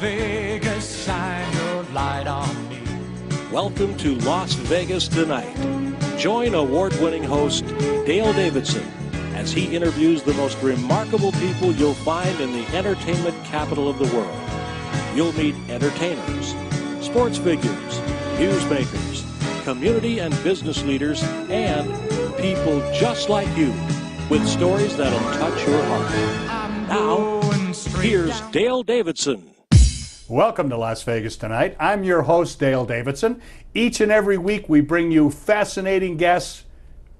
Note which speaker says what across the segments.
Speaker 1: Vegas, shine your light on me.
Speaker 2: Welcome to Las Vegas Tonight. Join award-winning host Dale Davidson as he interviews the most remarkable people you'll find in the entertainment capital of the world. You'll meet entertainers, sports figures, newsmakers, community and business leaders, and people just like you with stories that'll touch your heart. Now, here's Dale Davidson.
Speaker 3: Welcome to Las Vegas Tonight. I'm your host, Dale Davidson. Each and every week we bring you fascinating guests.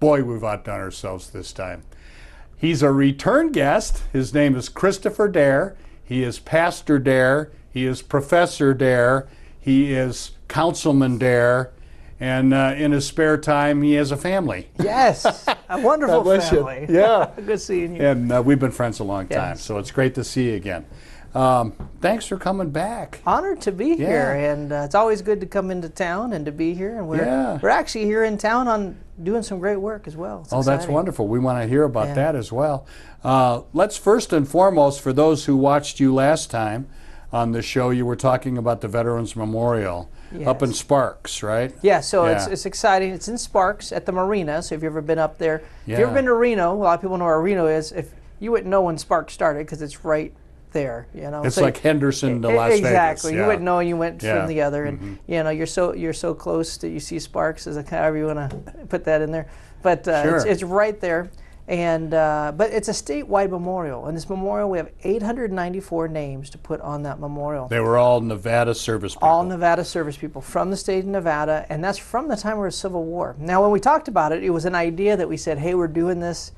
Speaker 3: Boy, we've outdone ourselves this time. He's a return guest. His name is Kristopher Dahir. He is Pastor Dahir. He is Professor Dahir. He is Councilman Dahir. And in his spare time, he has a family.
Speaker 4: Yes, a wonderful family.
Speaker 3: Yeah.
Speaker 4: Good seeing you.
Speaker 3: And we've been friends a long time,
Speaker 4: Yes.
Speaker 3: so it's great to see you again. Thanks for coming back.
Speaker 4: Honored to be here, and it's always good to come into town and to be here. And we're actually here in town on doing some great work as well. It's
Speaker 3: that's
Speaker 4: exciting.
Speaker 3: wonderful. We want to hear about that as well. Let's first and foremost, for those who watched you last time on the show, you were talking about the Veterans Memorial up in Sparks, right?
Speaker 4: Yeah, so it's exciting. It's in Sparks at the marina, so if you've ever been up there. If you've ever been to Reno, a lot of people know where Reno is. If you wouldn't know when Sparks started because it's right there, you know.
Speaker 3: It's so like Henderson to Las Vegas.
Speaker 4: Exactly. You wouldn't know, and you went from the other, and you know, you're so close that you see Sparks, as however you want to put that in there. But it's right there, and but it's a statewide memorial. And this memorial, we have 894 names to put on that memorial.
Speaker 3: They were all Nevada service people.
Speaker 4: All Nevada service people from the state of Nevada, and that's from the time of the Civil War. Now, when we talked about it, it was an idea that we said, hey, we're doing this.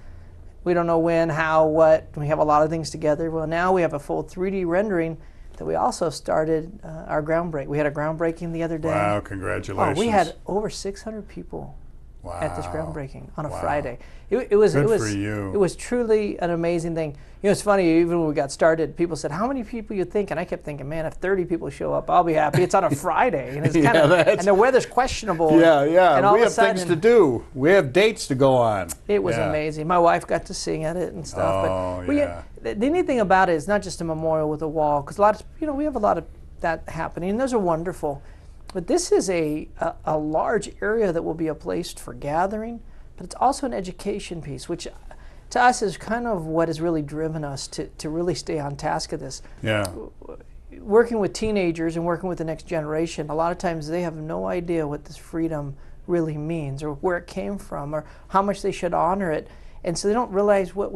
Speaker 4: We don't know when, how, what. We have a lot of things together. Well, now we have a full 3D rendering that we also started our groundbreak. We had a groundbreaking the other day.
Speaker 3: Wow, congratulations.
Speaker 4: Oh, we had over 600 people at this groundbreaking on a Friday. It was truly an amazing thing. You know, it's funny, even when we got started, people said, how many people you think? And I kept thinking, man, if 30 people show up, I'll be happy. It's on a Friday. And it's kind of, and the weather's questionable. And all
Speaker 3: we have things to do. We have dates to go on.
Speaker 4: It was amazing. My wife got to sing at it and stuff. The neat thing about it is not just a memorial with a wall, because we have a lot of that happening, and those are wonderful. But this is a large area that will be a place for gathering, but it's also an education piece, which to us is kind of what has really driven us to really stay on task of this.
Speaker 3: Yeah.
Speaker 4: Working with teenagers and working with the next generation, a lot of times they have no idea what this freedom really means, or where it came from, or how much they should honor it, and so they don't realize what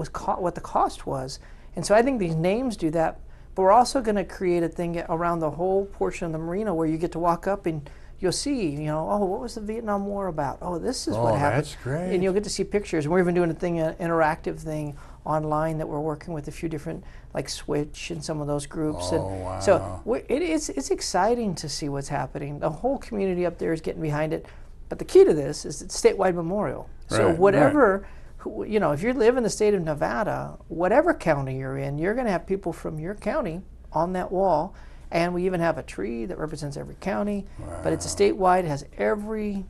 Speaker 4: the cost was. And so I think these names do that. But we're also going to create a thing around the whole portion of the marina where you get to walk up and you'll see, oh, what was the Vietnam War about? Oh, this is what happened.
Speaker 3: That's great.
Speaker 4: And you'll get to see pictures. And we're even doing an interactive thing online that we're working with a few different, like Switch and some of those groups.
Speaker 3: Wow.
Speaker 4: So it's exciting to see what's happening. The whole community up there is getting behind it. But the key to this is it's a statewide memorial. So whatever... if you live in the state of Nevada, whatever county you're in, you're going to have people from your county on that wall. And we even have a tree that represents every county. Wow. But it's a statewide. It has every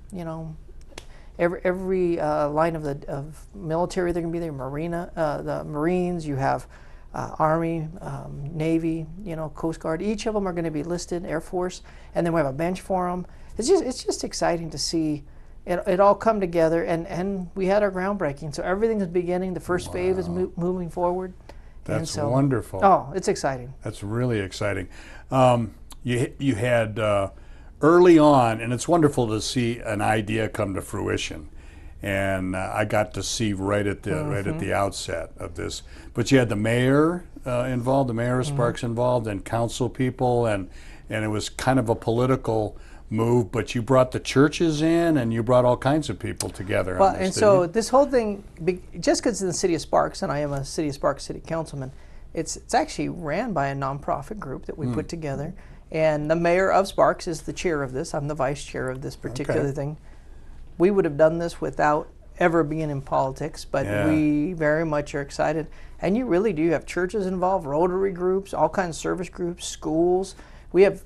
Speaker 4: line of military. They're going to be there. The Marines. You have Army, Navy. Coast Guard. Each of them are going to be listed. Air Force. And then we have a bench for them. It's just exciting to see. It all come together, and we had our groundbreaking. So everything is beginning. The first phase is moving forward.
Speaker 3: That's wonderful.
Speaker 4: Oh, it's exciting.
Speaker 3: That's really exciting. You had early on, and it's wonderful to see an idea come to fruition. And I got to see right at the outset of this. But you had the mayor involved, the mayor of Sparks involved, and council people, and it was kind of a political move, but you brought the churches in, and you brought all kinds of people together.
Speaker 4: Well, and so this whole thing, just because it's in the city of Sparks, and I am a city of Sparks city councilman, it's actually ran by a nonprofit group that we put together, and the mayor of Sparks is the chair of this. I'm the vice chair of this particular thing. We would have done this without ever being in politics, but we very much are excited. And you really do have churches involved, Rotary groups, all kinds of service groups, schools. We have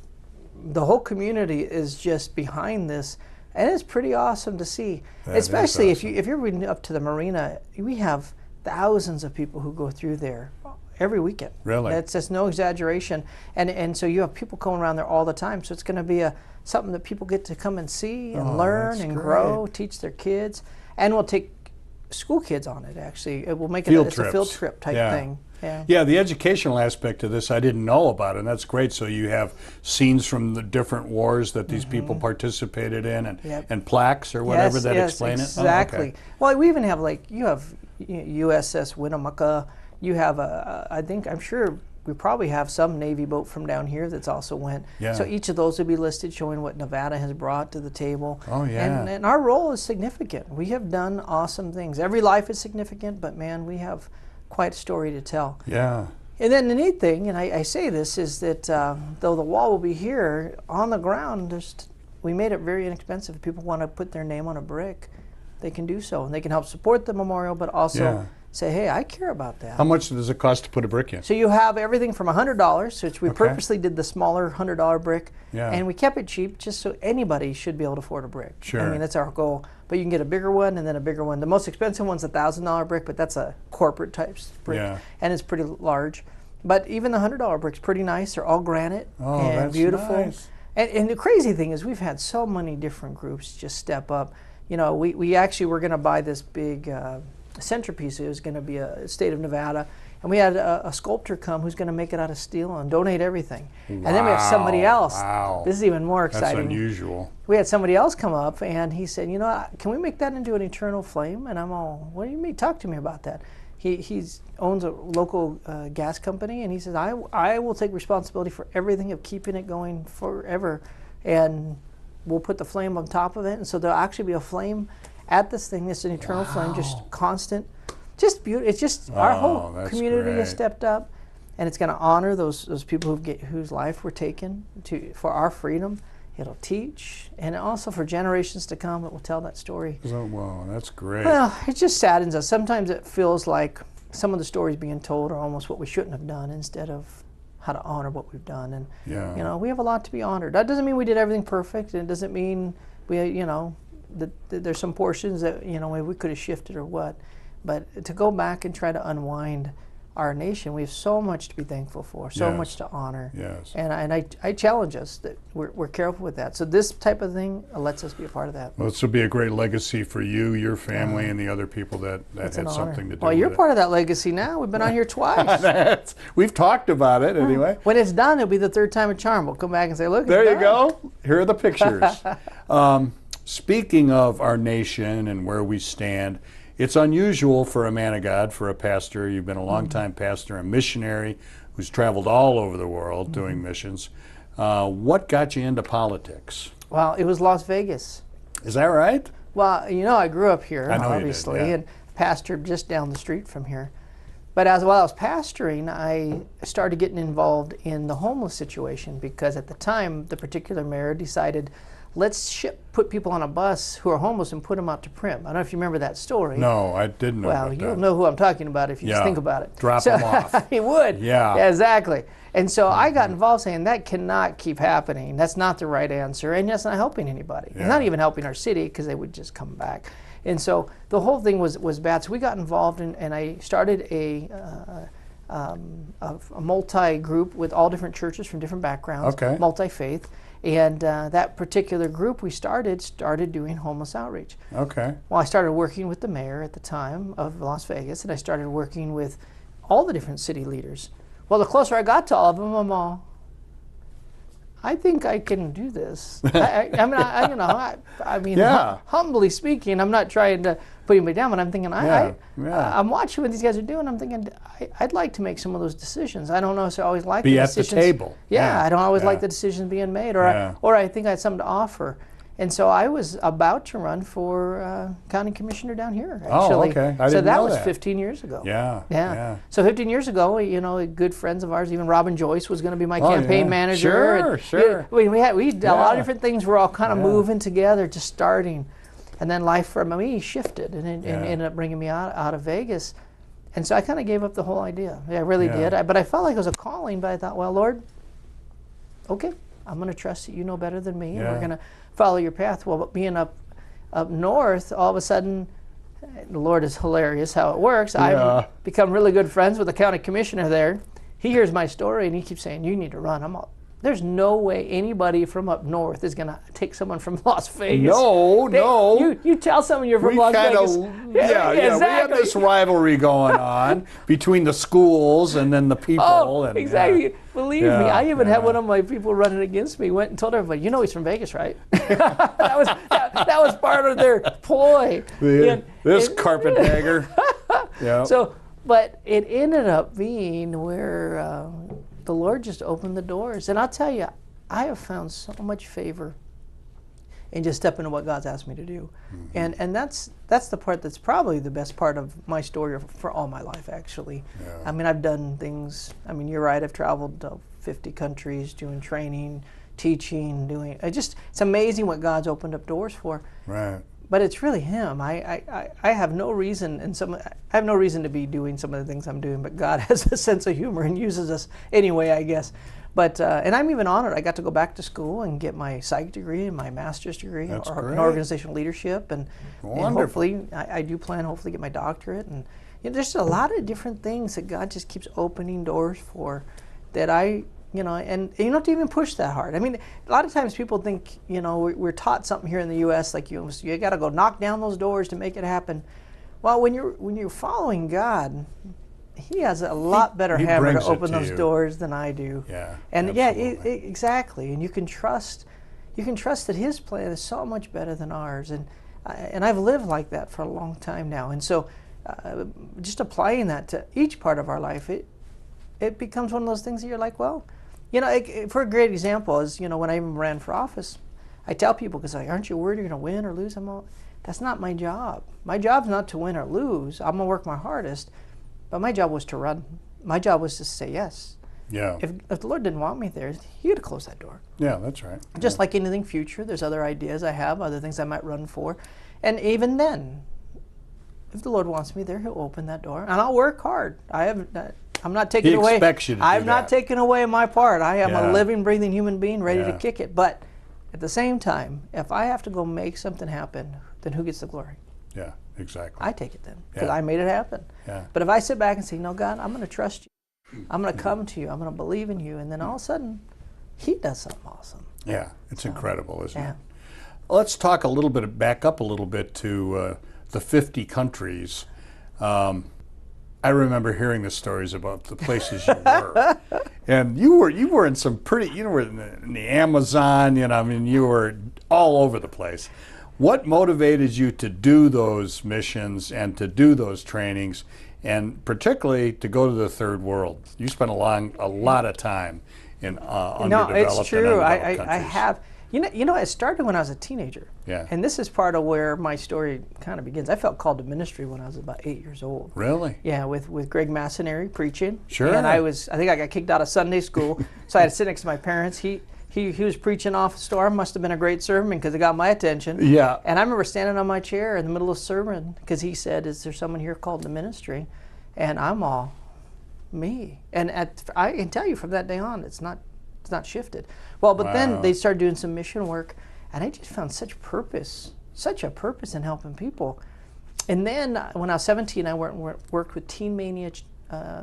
Speaker 4: the whole community is just behind this, and it's pretty awesome to see. Especially if you're reading up to the marina, we have thousands of people who go through there every weekend.
Speaker 3: Really?
Speaker 4: That's just no exaggeration. And so you have people coming around there all the time. So it's going to be something that people get to come and see and learn and grow, teach their kids. And we'll take school kids on it, actually. It will make it a field trip type thing. Yeah.
Speaker 3: Yeah, the educational aspect of this I didn't know about, and that's great. So you have scenes from the different wars that these people participated in, and plaques or whatever that explain it.
Speaker 4: Exactly.
Speaker 3: Oh, okay.
Speaker 4: Well, we even have you have USS Winnemucca. You have I'm sure we probably have some Navy boat from down here that's also went.
Speaker 3: Yeah.
Speaker 4: So each of those would be listed, showing what Nevada has brought to the table.
Speaker 3: Oh yeah.
Speaker 4: And our role is significant. We have done awesome things. Every life is significant, but man, we have quite a story to tell.
Speaker 3: Yeah.
Speaker 4: And then the neat thing, and I say this, is that though the wall will be here, on the ground, we made it very inexpensive. If people want to put their name on a brick, they can do so. And they can help support the memorial, but also say, hey, I care about that.
Speaker 3: How much does it cost to put a brick in?
Speaker 4: So you have everything from $100, which we purposely did the smaller $100 brick, and we kept it cheap just so anybody should be able to afford a brick.
Speaker 3: Sure.
Speaker 4: I mean, that's our goal. But you can get a bigger one and then a bigger one. The most expensive one's a $1,000 brick, but that's a corporate type brick, and it's pretty large. But even the $100 brick's pretty nice. They're all granite and
Speaker 3: that's
Speaker 4: beautiful.
Speaker 3: nice.
Speaker 4: And the crazy thing is we've had so many different groups just step up. You know, we actually were going to buy this big centerpiece. It was going to be a state of Nevada. And we had a sculptor come who's going to make it out of steel and donate everything.
Speaker 3: Wow.
Speaker 4: And then we have somebody else.
Speaker 3: Wow.
Speaker 4: This is even more exciting.
Speaker 3: That's unusual.
Speaker 4: We had somebody else come up and he said, you know, can we make that into an eternal flame? And I'm all, what do you mean? Talk to me about that. He owns a local gas company, and he says, I will take responsibility for everything of keeping it going forever, and we'll put the flame on top of it. And so there'll actually be a flame at this thing. It's an eternal flame, just constant. Just beautiful. It's just our whole community has stepped up, and it's going to honor those people whose life were taken for our freedom. It'll teach, and also for generations to come, it will tell that story.
Speaker 3: Oh, wow, that's great.
Speaker 4: Well, it just saddens us. Sometimes it feels like some of the stories being told are almost what we shouldn't have done instead of how to honor what we've done. And you know, we have a lot to be honored. That doesn't mean we did everything perfect, and it doesn't mean that there's some portions that we could have shifted or what. But to go back and try to unwind our nation, we have so much to be thankful for, so much to honor.
Speaker 3: Yes.
Speaker 4: And I challenge us that we're careful with that. So this type of thing lets us be a part of that.
Speaker 3: Well, this will be a great legacy for you, your family, and the other people that had something to do
Speaker 4: Well, you're
Speaker 3: with
Speaker 4: part of that legacy now. We've been on here twice.
Speaker 3: We've talked about it anyway.
Speaker 4: When it's done, it'll be the third time a charm. We'll come back and say, look,
Speaker 3: There
Speaker 4: it's
Speaker 3: you
Speaker 4: done.
Speaker 3: go. Here are the pictures. Speaking of our nation and where we stand, it's unusual for a man of God, for a pastor. You've been a long-time pastor, a missionary who's traveled all over the world doing missions. What got you into politics?
Speaker 4: Well, it was Las Vegas.
Speaker 3: Is that right?
Speaker 4: Well, I grew up here,
Speaker 3: I know
Speaker 4: obviously,
Speaker 3: you did,
Speaker 4: and pastored just down the street from here. But while I was pastoring, I started getting involved in the homeless situation because at the time, the particular mayor decided, let's put people on a bus who are homeless and put them out to Prim. I don't know if you remember that story.
Speaker 3: No, I didn't know about that.
Speaker 4: Well, you'll know who I'm talking about if you just think about it.
Speaker 3: Drop them off.
Speaker 4: He would.
Speaker 3: Yeah.
Speaker 4: Exactly. And so I got involved saying that cannot keep happening. That's not the right answer, and that's not helping anybody. It's not even helping our city because they would just come back. And so the whole thing was bad. So we got involved, and I started a multi-group with all different churches from different backgrounds, multi-faith. And that particular group we started doing homeless outreach. Okay. Well, I started working with the mayor at the time of Las Vegas, and I started working with all the different city leaders. Well, the closer I got to all of them, I'm all, I think I can do this. I mean, humbly speaking, I'm not trying to put anybody down, but I'm thinking, I'm watching what these guys are doing. I'm thinking, I'd like to make some of those decisions. I don't know if I always like the decisions.
Speaker 3: Be at the table.
Speaker 4: I don't always like the decisions being made, or I think I had something to offer. And so I was about to run for county commissioner down here, actually.
Speaker 3: Oh, okay. I didn't know
Speaker 4: that was 15 years ago. Yeah. So 15 years ago, good friends of ours, even Robin Joyce was going to be my campaign manager.
Speaker 3: Sure.
Speaker 4: We did a lot of different things. We're all kind of moving together, just starting. And then life for me shifted and ended up bringing me out of Vegas. And so I kind of gave up the whole idea. I really did. But I felt like it was a calling, but I thought, well, Lord, okay, I'm going to trust that you know better than me, and we're going to follow your path. Well, but being up north, all of a sudden, the Lord is hilarious how it works.
Speaker 3: Yeah.
Speaker 4: I've become really good friends with the county commissioner there. He hears my story and he keeps saying, "You need to run." I'm all, there's no way anybody from up north is going to take someone from Las Vegas.
Speaker 3: No.
Speaker 4: You tell someone you're from Las Vegas.
Speaker 3: Yeah,
Speaker 4: exactly.
Speaker 3: we have this rivalry going on between the schools and then the people.
Speaker 4: Oh,
Speaker 3: and,
Speaker 4: exactly. Believe me,
Speaker 3: Yeah,
Speaker 4: I even had
Speaker 3: yeah.
Speaker 4: one of my people running against me went and told everybody, "You know he's from Vegas, right?" that was part of their ploy.
Speaker 3: This carpetbagger. Yeah.
Speaker 4: So, but it ended up being where the Lord just opened the doors. And I'll tell you, I have found so much favor in just stepping into what God's asked me to do.
Speaker 3: Mm-hmm.
Speaker 4: And that's the part that's probably the best part of my story for all my life, actually.
Speaker 3: Yeah.
Speaker 4: I mean, I've done things, I mean, you're right, I've traveled to 50 countries doing training, teaching, doing, it's amazing what God's opened up doors for.
Speaker 3: Right.
Speaker 4: But it's really Him. I have no reason, I have no reason to be doing some of the things I'm doing, but God has a sense of humor and uses us anyway, I guess. But and I'm even honored. I got to go back to school and get my psych degree and my master's degree in organizational leadership, and hopefully I do plan hopefully get my doctorate. And there's a lot of different things that God just keeps opening doors for that and you don't have to even push that hard. I mean, a lot of times people think, we're taught something here in the U.S. like you got to go knock down those doors to make it happen. Well, when you're following God, He has a lot better hammer to open those doors than I do.
Speaker 3: Yeah.
Speaker 4: And
Speaker 3: absolutely.
Speaker 4: exactly. And you can trust that His plan is so much better than ours. And I've lived like that for a long time now. And so, just applying that to each part of our life, it becomes one of those things that you're like, well. For a great example is, when I even ran for office, I tell people, because aren't you worried you're going to win or lose? That's not my job. My job's not to win or lose. I'm going to work my hardest. But my job was to run. My job was to say yes.
Speaker 3: Yeah.
Speaker 4: If the Lord didn't want me there, He had to close that door.
Speaker 3: Yeah, that's right.
Speaker 4: Just like anything future, there's other ideas I have, other things I might run for. And even then, if the Lord wants me there, He'll open that door. And I'll work hard. I'm not taking away.
Speaker 3: He expects you to do
Speaker 4: I'm not
Speaker 3: that.
Speaker 4: taking away my part. I am
Speaker 3: Yeah.
Speaker 4: a living, breathing human being ready to
Speaker 3: Yeah.
Speaker 4: kick it. But at the same time, if I have to go make something happen, then who gets the glory?
Speaker 3: Yeah, exactly.
Speaker 4: I take it then, because
Speaker 3: Yeah.
Speaker 4: I made it happen.
Speaker 3: Yeah.
Speaker 4: But if I sit back and say, "No, God, I'm going to trust you. I'm going to come to you. I'm going to believe in you," and then all of a sudden, He does something awesome.
Speaker 3: Yeah, it's incredible, isn't
Speaker 4: Yeah.
Speaker 3: it? Let's talk back up a little bit to the 50 countries. I remember hearing the stories about the places you were, and you were in some pretty. You were in the Amazon. You were all over the place. What motivated you to do those missions and to do those trainings, and particularly to go to the third world? You spent a lot of time in underdeveloped
Speaker 4: No, it's true.
Speaker 3: and
Speaker 4: I
Speaker 3: undeveloped countries.
Speaker 4: have. It started when I was a teenager.
Speaker 3: Yeah.
Speaker 4: And this is part of where my story kind of begins. I felt called to ministry when I was about 8 years old.
Speaker 3: Really?
Speaker 4: Yeah, with Greg Masonary preaching.
Speaker 3: Sure.
Speaker 4: And I think I got kicked out of Sunday school, so I had to sit next to my parents. He was preaching off a storm. Must have been a great sermon because it got my attention.
Speaker 3: Yeah.
Speaker 4: And I remember standing on my chair in the middle of the sermon because he said, "Is there someone here called to ministry?" And I'm all, me. And I can tell you from that day on, it's not shifted. Well, but then they started doing some mission work, and I just found such a purpose in helping people. And then when I was 17, I worked with Teen Mania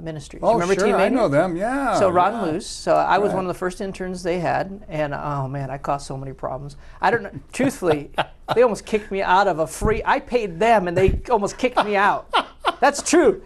Speaker 4: Ministries.
Speaker 3: Oh,
Speaker 4: Remember
Speaker 3: sure,
Speaker 4: Teen Mania?
Speaker 3: I know them. Yeah.
Speaker 4: So Ron
Speaker 3: yeah.
Speaker 4: Luce. So I was one of the first interns they had, and oh man, I caused so many problems. I don't know. Truthfully, they almost kicked me out of a free. I paid them, and they almost kicked me out. That's true.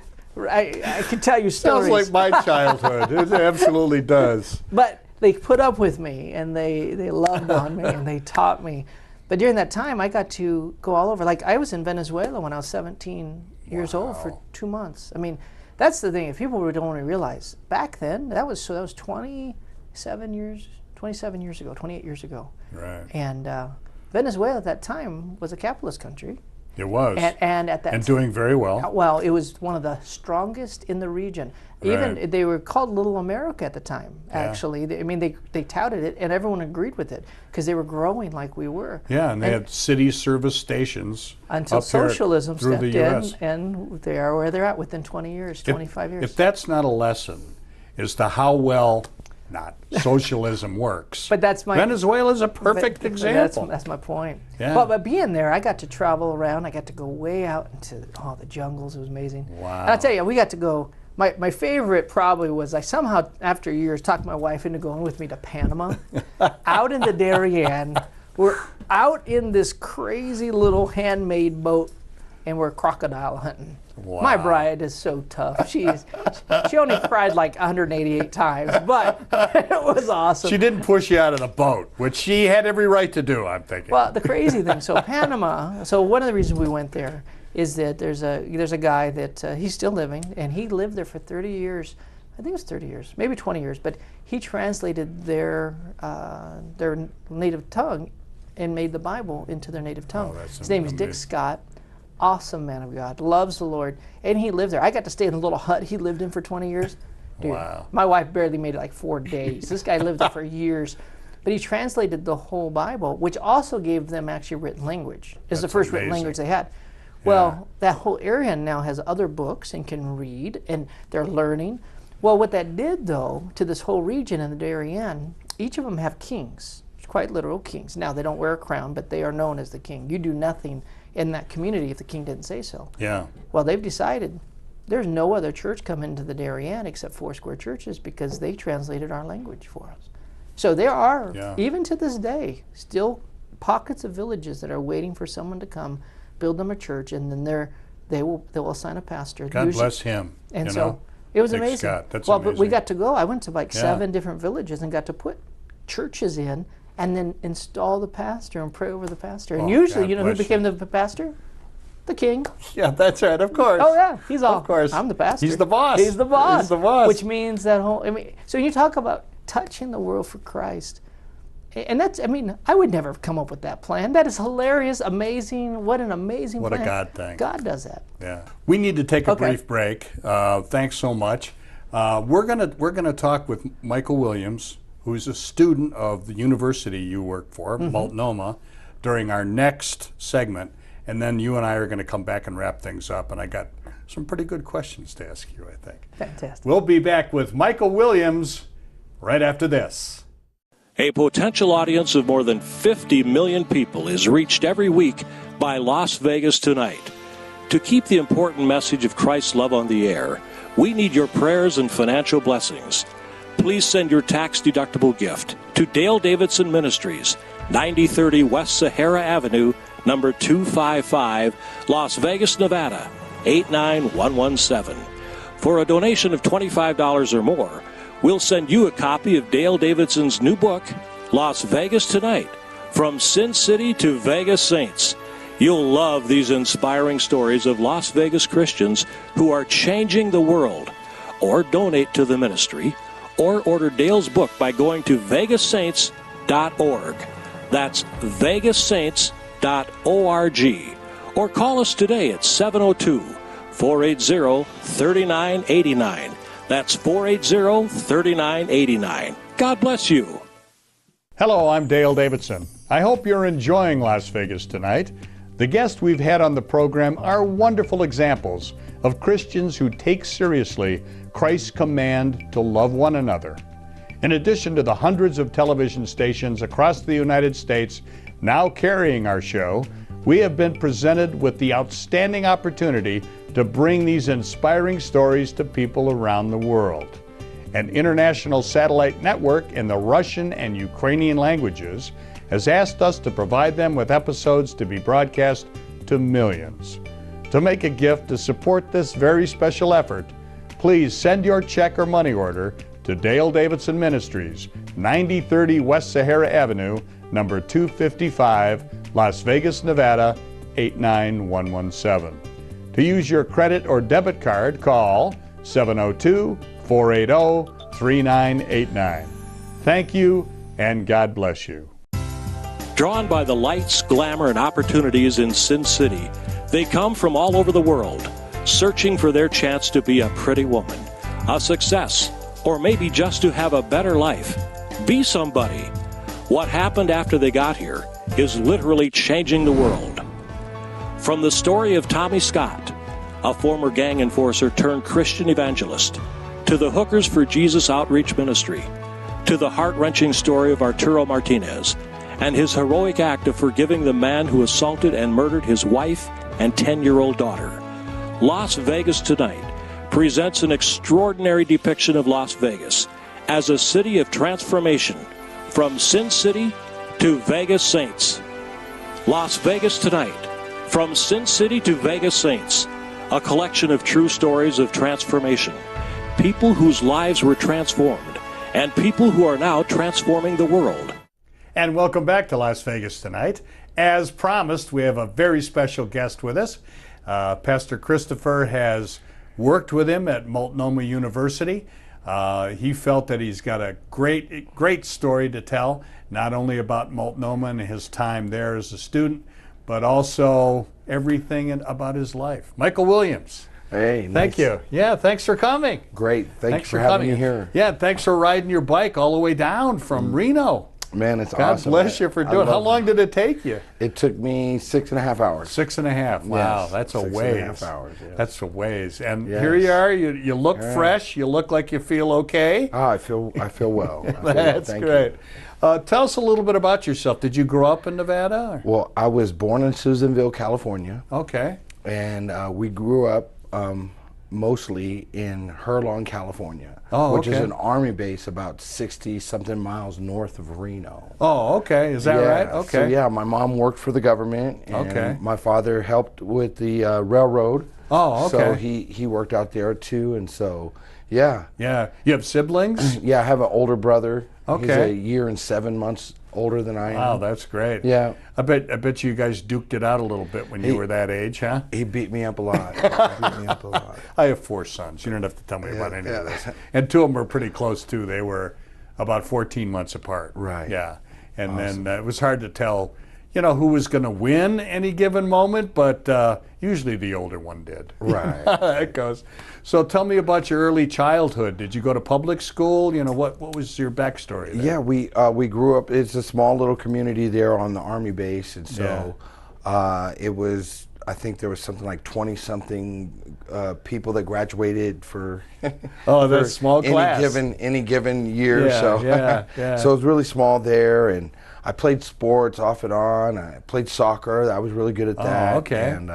Speaker 4: I can tell you stories.
Speaker 3: Sounds like my childhood. It absolutely does.
Speaker 4: But they put up with me, and they loved on me, and they taught me. But during that time, I got to go all over. Like I was in Venezuela when I was 17 years old for 2 months. I mean, that's the thing. If people don't want to realize, back then that was 27 years ago, 28 years ago.
Speaker 3: Right.
Speaker 4: And Venezuela at that time was a capitalist country.
Speaker 3: It was.
Speaker 4: And at that
Speaker 3: and doing very well.
Speaker 4: Well, it was one of the strongest in the region. Even
Speaker 3: Right.
Speaker 4: they were called Little America at the time. Actually, they touted it, and everyone agreed with it because they were growing like we were.
Speaker 3: Yeah, and they had city service stations
Speaker 4: until
Speaker 3: up here
Speaker 4: socialism
Speaker 3: through
Speaker 4: stepped
Speaker 3: the
Speaker 4: in,
Speaker 3: US.
Speaker 4: and they are where they're at within 20 years, 25 years.
Speaker 3: If that's not a lesson as to how well not. Socialism works.
Speaker 4: But that's my
Speaker 3: Venezuela's a perfect example.
Speaker 4: That's my point.
Speaker 3: Yeah.
Speaker 4: But being there, I got to travel around. I got to go way out into all the jungles. It was amazing.
Speaker 3: Wow.
Speaker 4: And I'll tell you, we got to go. My favorite probably was I somehow, after years, talked my wife into going with me to Panama. Out in the Darien. We're out in this crazy little handmade boat, and we're crocodile hunting.
Speaker 3: Wow.
Speaker 4: My bride is so tough. She only cried like 188 times, but it was awesome.
Speaker 3: She didn't push you out of the boat, which she had every right to do, I'm thinking.
Speaker 4: Well, the crazy thing, so Panama, so one of the reasons we went there is that there's a guy that he's still living, and he lived there for 30 years. I think it was 30 years, maybe 20 years, but he translated their native tongue and made the Bible into their native tongue.
Speaker 3: Oh,
Speaker 4: his name is Dick Scott. Awesome man of God, loves the Lord, and he lived there. I got to stay in a little hut he lived in for 20 years. Dude,
Speaker 3: wow.
Speaker 4: My wife barely made it like 4 days. This guy lived there for years. But he translated the whole Bible, which also gave them actually written language. It's the first written language they had. Well, that whole area now has other books and can read, and they're learning. Well, what that did, though, to this whole region in the Darien, each of them have kings, quite literal kings. Now, they don't wear a crown, but they are known as the king. You do nothing in that community if the king didn't say so.
Speaker 3: Yeah.
Speaker 4: Well, they've decided there's no other church come into the Darien except Foursquare churches because they translated our language for us. So there are, even to this day, still pockets of villages that are waiting for someone to come, build them a church, and then they will assign a pastor.
Speaker 3: God bless him.
Speaker 4: And so it was
Speaker 3: Dick
Speaker 4: amazing.
Speaker 3: Scott, that's
Speaker 4: well,
Speaker 3: amazing.
Speaker 4: but we got to go. I went to like 7 different villages and got to put churches in and then install the pastor and pray over the pastor. And usually, you know who became the pastor? The king.
Speaker 3: Yeah, that's right, of course.
Speaker 4: Oh, yeah. He's all,
Speaker 3: of course.
Speaker 4: I'm the pastor.
Speaker 3: He's the boss.
Speaker 4: He's the boss.
Speaker 3: He's the boss.
Speaker 4: Which means that whole, so you talk about touching the world for Christ. And that's, I would never have come up with that plan. That is hilarious, amazing. What an amazing plan.
Speaker 3: What a God thing.
Speaker 4: God does that.
Speaker 3: Yeah. We need to take a brief break. Thanks so much. We're gonna talk with Michael Williams, who's a student of the university you work for, Multnomah, during our next segment. And then you and I are going to come back and wrap things up. And I got some pretty good questions to ask you, I think.
Speaker 4: Fantastic.
Speaker 3: We'll be back with Michael Williams right after this.
Speaker 2: A potential audience of more than 50 million people is reached every week by Las Vegas Tonight. To keep the important message of Christ's love on the air, we need your prayers and financial blessings. Please send your tax-deductible gift to Dale Davidson Ministries, 9030 West Sahara Avenue, number 255, Las Vegas, Nevada, 89117. For a donation of $25 or more, we'll send you a copy of Dale Davidson's new book, Las Vegas Tonight, From Sin City to Vegas Saints. You'll love these inspiring stories of Las Vegas Christians who are changing the world. Or donate to the ministry, or order Dale's book by going to vegassaints.org. That's vegassaints.org. Or call us today at 702-480-3989. That's 480-3989. God bless you.
Speaker 3: Hello, I'm Dale Davidson. I hope you're enjoying Las Vegas Tonight. The guests we've had on the program are wonderful examples of Christians who take seriously Christ's command to love one another. In addition to the hundreds of television stations across the United States now carrying our show, we have been presented with the outstanding opportunity to bring these inspiring stories to people around the world. An international satellite network in the Russian and Ukrainian languages has asked us to provide them with episodes to be broadcast to millions. To make a gift to support this very special effort, please send your check or money order to Dale Davidson Ministries, 9030 West Sahara Avenue, number 255, Las Vegas, Nevada, 89117. To use your credit or debit card, call 702-480-3989. Thank you, and God bless you.
Speaker 2: Drawn by the lights, glamour, and opportunities in Sin City, they come from all over the world, searching for their chance to be a pretty woman, a success, or maybe just to have a better life. Be somebody. What happened after they got here is literally changing the world. From the story of Tommy Scott, a former gang enforcer turned Christian evangelist, to the Hookers for Jesus Outreach Ministry, to the heart-wrenching story of Arturo Martinez and his heroic act of forgiving the man who assaulted and murdered his wife and 10-year-old daughter. Las Vegas Tonight presents an extraordinary depiction of Las Vegas as a city of transformation, from Sin City to Vegas Saints. Las Vegas Tonight, from Sin City to Vegas Saints, a collection of true stories of transformation, people whose lives were transformed, and people who are now transforming the world.
Speaker 3: And welcome back to Las Vegas Tonight. As promised, we have a very special guest with us. Pastor Kristopher has worked with him at Multnomah University. He felt that he's got a great story to tell, not only about Multnomah and his time there as a student, but also everything about his life. Michael Williams.
Speaker 5: Hey, nice.
Speaker 3: Thank you. Yeah, thanks for coming.
Speaker 5: Great. Thanks for having me here.
Speaker 3: Yeah, thanks for riding your bike all the way down from Reno.
Speaker 5: Man, it's
Speaker 3: God
Speaker 5: awesome.
Speaker 3: God bless you for doing it. How long did it take you?
Speaker 5: It took me 6.5 hours.
Speaker 3: 6.5. Wow,
Speaker 5: yes,
Speaker 3: that's a ways.
Speaker 5: 6.5 hours. Yes.
Speaker 3: That's a ways. And
Speaker 5: yes.
Speaker 3: here you are. You look fresh. You look like you feel okay.
Speaker 5: Oh, I feel well.
Speaker 3: That's great. Tell us a little bit about yourself. Did you grow up in Nevada?
Speaker 5: Well, I was born in Susanville, California.
Speaker 3: Okay.
Speaker 5: And we grew up mostly in Herlong, California, which is an Army base about 60-something miles north of Reno.
Speaker 3: Oh, okay. Is that right? Okay.
Speaker 5: So, yeah, my mom worked for the government, and my father helped with the railroad.
Speaker 3: Oh, okay.
Speaker 5: So he worked out there, too, and so, yeah.
Speaker 3: Yeah. You have siblings?
Speaker 5: Yeah, I have an older brother.
Speaker 3: Okay.
Speaker 5: He's a year and 7 months older than I am.
Speaker 3: Wow, that's great.
Speaker 5: Yeah.
Speaker 3: I bet you guys duked it out a little bit when you were that age, huh?
Speaker 5: He beat me up a lot.
Speaker 3: I have 4 sons. You don't have to tell me about any of this. And 2 of them were pretty close, too. They were about 14 months apart.
Speaker 5: Right.
Speaker 3: Yeah. And then it was hard to tell, who was going to win any given moment, but usually the older one did.
Speaker 5: Right.
Speaker 3: That goes. So tell me about your early childhood. Did you go to public school? What was your backstory there?
Speaker 5: Yeah, we grew up, it's a small little community there on the Army base, and so it was, I think there was something like 20-something people that graduated for
Speaker 3: that's small class.
Speaker 5: Any given year.
Speaker 3: Yeah.
Speaker 5: So it was really small there, and I played sports off and on. I played soccer. I was really good at that.
Speaker 3: Oh, okay.
Speaker 5: And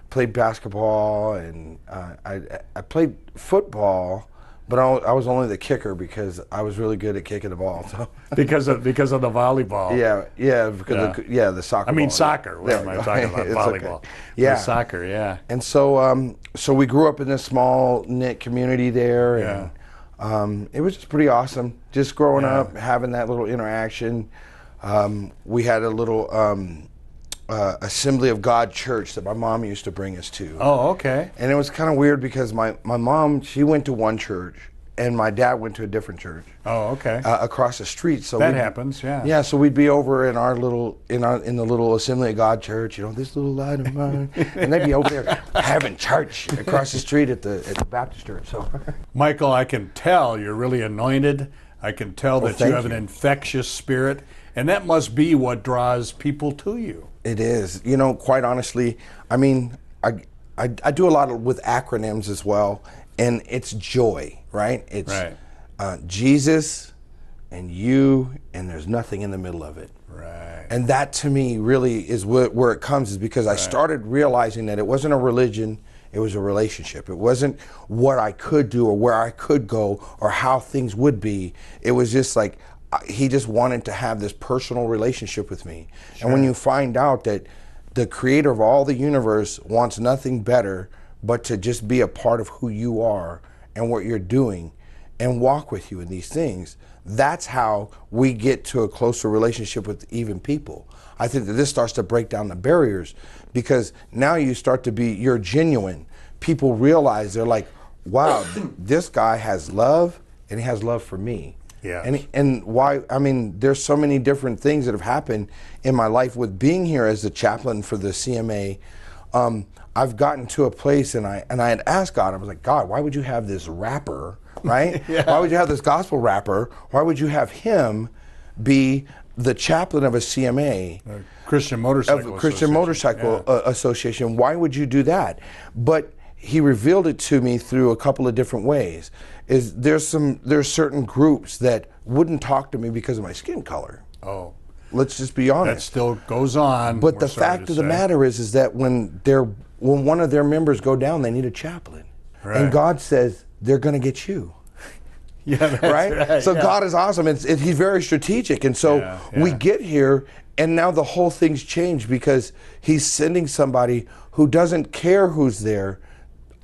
Speaker 5: played basketball, and I played football, but I was only the kicker because I was really good at kicking the ball. So
Speaker 3: because of the volleyball.
Speaker 5: Yeah, the soccer.
Speaker 3: I mean
Speaker 5: ball.
Speaker 3: soccer. What am I talking about? Volleyball.
Speaker 5: Okay. Yeah,
Speaker 3: the soccer. Yeah.
Speaker 5: And so we grew up in this small knit community there, and it was just pretty awesome. Just growing up, having that little interaction. We had a little Assembly of God church that my mom used to bring us to.
Speaker 3: Oh, okay.
Speaker 5: And it was kind of weird because my mom, she went to one church and my dad went to a different church.
Speaker 3: Oh, okay.
Speaker 5: Across the street. So
Speaker 3: that happens, yeah.
Speaker 5: Yeah, so we'd be over in our little in the little Assembly of God church, this little light of mine, and they'd be over there having church across the street at the Baptist church. So,
Speaker 3: Michael, I can tell you're really anointed. I can tell that you have an infectious spirit, and that must be what draws people to you.
Speaker 5: It is. Quite honestly, I mean, I do a lot with acronyms as well, and it's joy, right? It's Jesus and you, and there's nothing in the middle of it.
Speaker 3: Right.
Speaker 5: And that to me really is where it comes, is because I started realizing that it wasn't a religion, it was a relationship. It wasn't what I could do or where I could go or how things would be. It was just like, he just wanted to have this personal relationship with me. Sure. And when you find out that the creator of all the universe wants nothing better but to just be a part of who you are and what you're doing and walk with you in these things, that's how we get to a closer relationship with even people. I think that this starts to break down the barriers, because now you start to be, you're genuine. People realize, they're like, wow, this guy has love, and he has love for me.
Speaker 3: Yeah.
Speaker 5: And why, I mean, there's so many different things that have happened in my life with being here as the chaplain for the CMA. I've gotten to a place, and I had asked God, I was like, God, why would you have this rapper, right? Why would you have this gospel rapper? Why would you have him be the chaplain of a CMA?
Speaker 3: Christian Motorcycle
Speaker 5: Association. Why would you do that? But he revealed it to me through a couple of different ways. There's certain groups that wouldn't talk to me because of my skin color.
Speaker 3: Oh.
Speaker 5: Let's just be honest.
Speaker 3: That still goes on.
Speaker 5: But the fact of the matter is that when one of their members go down, they need a chaplain. Right. And God says they're going to get you.
Speaker 3: Yeah, that's
Speaker 5: right? So God is awesome. He's very strategic. And so we get here, and now the whole thing's changed because he's sending somebody who doesn't care who's there.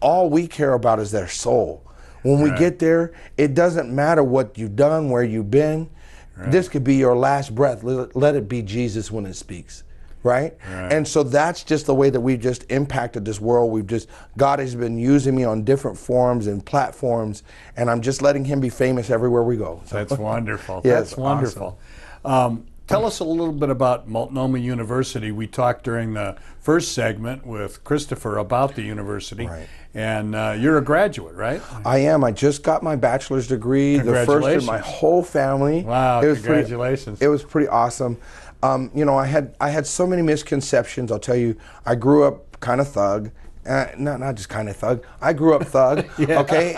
Speaker 5: All we care about is their soul. When we get there, it doesn't matter what you've done, where you've been. Right. This could be your last breath. Let it be Jesus when it speaks. Right? And so that's just the way that we've just impacted this world. God has been using me on different forums and platforms, and I'm just letting him be famous everywhere we go. So.
Speaker 3: That's wonderful.
Speaker 5: Yeah,
Speaker 3: that's wonderful. Awesome. Tell us a little bit about Multnomah University. We talked during the first segment with Kristopher about the university. Right. And you're a graduate, right?
Speaker 5: I am. I just got my bachelor's degree, the first in my whole family.
Speaker 3: Wow, congratulations.
Speaker 5: It was pretty awesome. You know, I had so many misconceptions. I'll tell you, I grew up kind of thug. Not just kind of thug. I grew up thug, okay?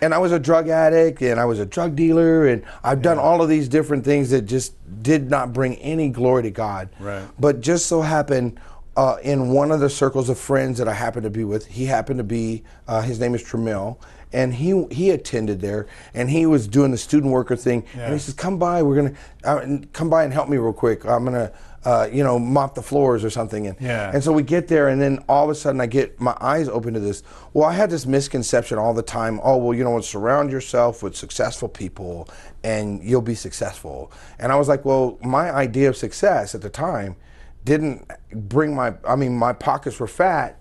Speaker 5: And I was a drug addict, and I was a drug dealer, and I've done all of these different things that just did not bring any glory to God.
Speaker 3: Right.
Speaker 5: But just so happened, in one of the circles of friends that I happened to be with, he happened to be, his name is Tramiel, and he attended there, and he was doing the student worker thing, and he says, come by, come by and help me real quick. I'm gonna, mop the floors or something. And so we get there, and then all of a sudden I get my eyes open to this. Well, I had this misconception all the time. Oh, well, surround yourself with successful people and you'll be successful. And I was like, well, my idea of success at the time didn't bring my pockets were fat,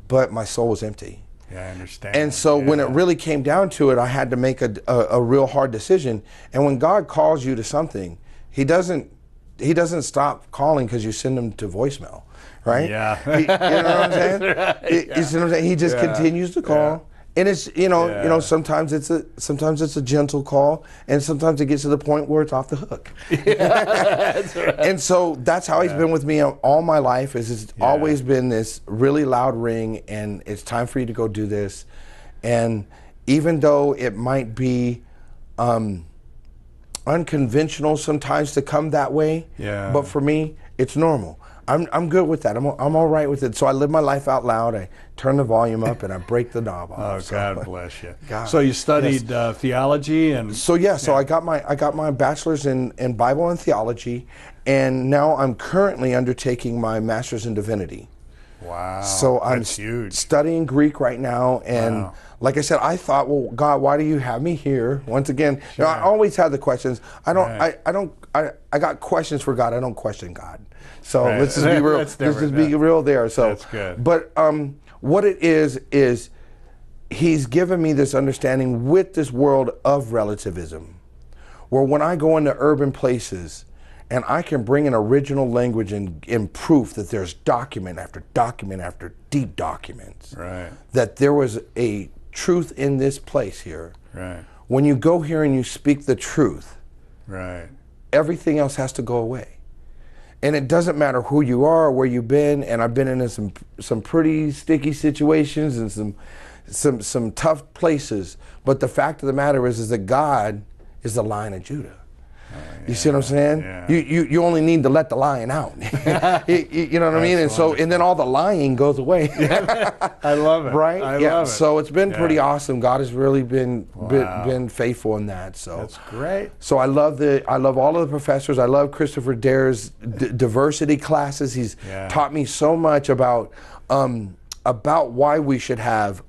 Speaker 5: but my soul was empty.
Speaker 3: Yeah, I understand.
Speaker 5: And so when it really came down to it, I had to make a real hard decision. And when God calls you to something, He doesn't stop calling because you send him to voicemail, right?
Speaker 3: Yeah.
Speaker 5: You know what I'm saying? You see what I'm saying? He just continues to call. And it's sometimes it's a gentle call, and sometimes it gets to the point where it's off the hook.
Speaker 3: That's right.
Speaker 5: And so that's how he's been with me all my life. It's always been this really loud ring, and it's time for you to go do this. And even though it might be unconventional sometimes to come that way, but for me, it's normal. I'm good with that. I'm all right with it. So I live my life out loud. I turn the volume up and I break the knob off.
Speaker 3: Oh,
Speaker 5: so,
Speaker 3: God bless you.
Speaker 5: God.
Speaker 3: So you studied theology and
Speaker 5: so I got my bachelor's in Bible and theology, and now I'm currently undertaking my master's in divinity.
Speaker 3: Wow.
Speaker 5: So I'm studying Greek right now, and like I said, I thought, well, God, why do you have me here? Once again, I always have the questions. I got questions for God. I don't question God. So let's just be real. Let's just be real there. So
Speaker 3: that's good.
Speaker 5: But what it is He's given me this understanding with this world of relativism, where when I go into urban places, and I can bring an original language and proof that there's document after document after deep documents.
Speaker 3: Right.
Speaker 5: That there was a truth in this place here.
Speaker 3: Right. When
Speaker 5: you go here and you speak the truth,
Speaker 3: right,
Speaker 5: everything else has to go away. And it doesn't matter who you are or where you've been, and I've been in some pretty sticky situations and some tough places, but the fact of the matter is that God is the Lion of Judah. You see what I'm saying?
Speaker 3: Yeah.
Speaker 5: You only need to let the lion out. you know what I mean? And then all the lying goes away.
Speaker 3: I love it.
Speaker 5: Right?
Speaker 3: I love it.
Speaker 5: So it's been pretty awesome. God has really been faithful in that. So
Speaker 3: that's great.
Speaker 5: So I love all of the professors. I love Kristopher Dahir's diversity classes. He's taught me so much about why we should have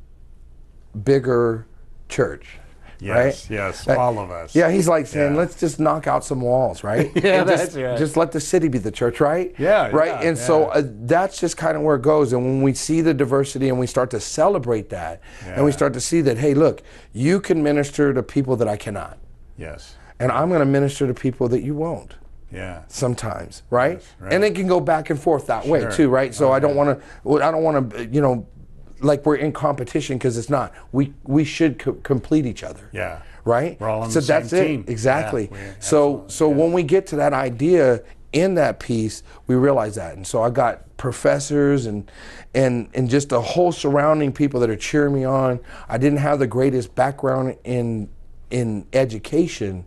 Speaker 5: bigger church.
Speaker 3: Yes,
Speaker 5: right?
Speaker 3: Yes, all of us.
Speaker 5: Yeah, he's like saying, let's just knock out some walls, right? Just let the city be the church, right?
Speaker 3: Yeah,
Speaker 5: right. And so that's just kind of where it goes. And when we see the diversity and we start to celebrate that, and we start to see that, hey, look, you can minister to people that I cannot.
Speaker 3: Yes.
Speaker 5: And I'm going to minister to people that you won't.
Speaker 3: Yeah.
Speaker 5: Sometimes, right?
Speaker 3: Yes, right.
Speaker 5: And it can go back and forth that way too, right? So I don't want to, like we're in competition, because it's not. We should complete each other.
Speaker 3: Yeah.
Speaker 5: Right?
Speaker 3: We're all on the same team.
Speaker 5: Exactly.
Speaker 3: Yeah,
Speaker 5: so when we get to that idea, in that piece, we realized that. And so I got professors and just a whole surrounding people that are cheering me on. I didn't have the greatest background in education,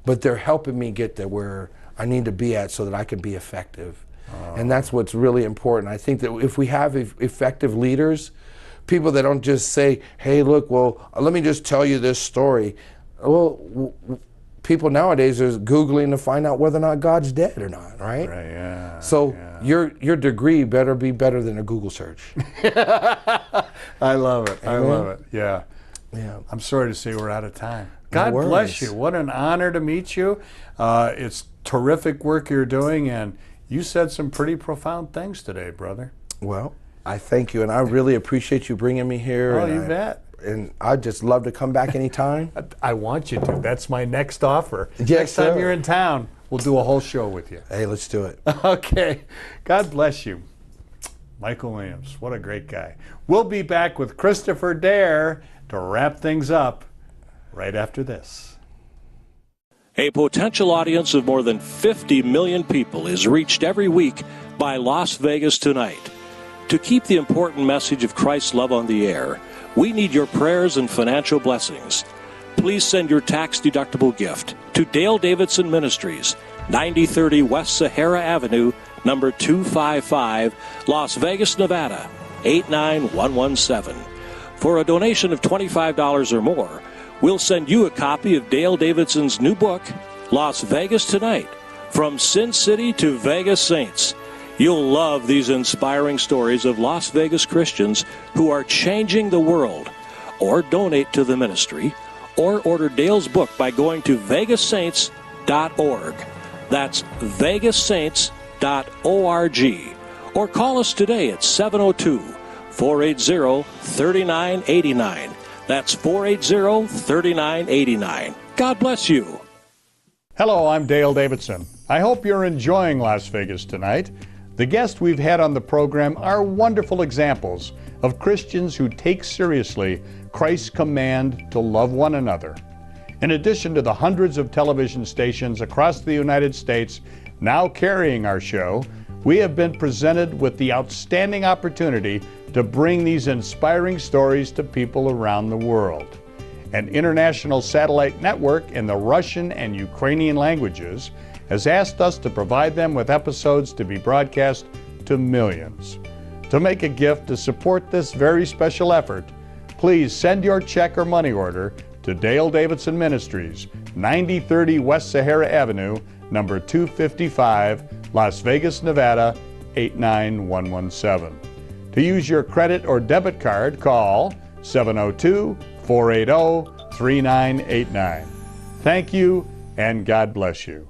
Speaker 5: but they're helping me get to where I need to be at so that I can be effective. And that's what's really important. I think that if we have effective leaders, people that don't just say, hey, look, well, let me just tell you this story. Well, people nowadays are Googling to find out whether or not God's dead or not, right?
Speaker 3: Right, yeah.
Speaker 5: So your degree better be better than a Google search.
Speaker 3: I love it.
Speaker 5: Amen.
Speaker 3: I love it. Yeah.
Speaker 5: Yeah.
Speaker 3: I'm sorry to say we're out of time. God
Speaker 5: worries.
Speaker 3: bless you. What an honor to meet you. It's terrific work you're doing, and you said some pretty profound things today, brother.
Speaker 5: Well, I thank you, and I really appreciate you bringing me here.
Speaker 3: Oh, you bet.
Speaker 5: And I'd just love to come back anytime.
Speaker 3: I want you to. That's my next offer.
Speaker 5: Yes,
Speaker 3: next time
Speaker 5: sir.
Speaker 3: you're in town, we'll do a whole show with you.
Speaker 5: Hey, let's do it.
Speaker 3: Okay. God bless you. Michael Williams, what a great guy. We'll be back with Kristopher Dahir to wrap things up right after this.
Speaker 2: A potential audience of more than 50 million people is reached every week by Las Vegas Tonight. To keep the important message of Christ's love on the air, we need your prayers and financial blessings. Please send your tax-deductible gift to Dale Davidson Ministries, 9030 West Sahara Avenue, number 255, Las Vegas, Nevada, 89117. For a donation of $25 or more, we'll send you a copy of Dale Davidson's new book, Las Vegas Tonight, From Sin City to Vegas Saints. You'll love these inspiring stories of Las Vegas Christians who are changing the world. Or donate to the ministry, or order Dale's book by going to vegassaints.org. That's vegassaints.org. Or call us today at 702-480-3989. That's 480-3989. God bless you.
Speaker 3: Hello, I'm Dale Davidson. I hope you're enjoying Las Vegas Tonight. The guests we've had on the program are wonderful examples of Christians who take seriously Christ's command to love one another. In addition to the hundreds of television stations across the United States now carrying our show, we have been presented with the outstanding opportunity to bring these inspiring stories to people around the world. An international satellite network in the Russian and Ukrainian languages has asked us to provide them with episodes to be broadcast to millions. To make a gift to support this very special effort, please send your check or money order to Dale Davidson Ministries, 9030 West Sahara Avenue, number 255, Las Vegas, Nevada, 89117. To use your credit or debit card, call 702-480-3989. Thank you, and God bless you.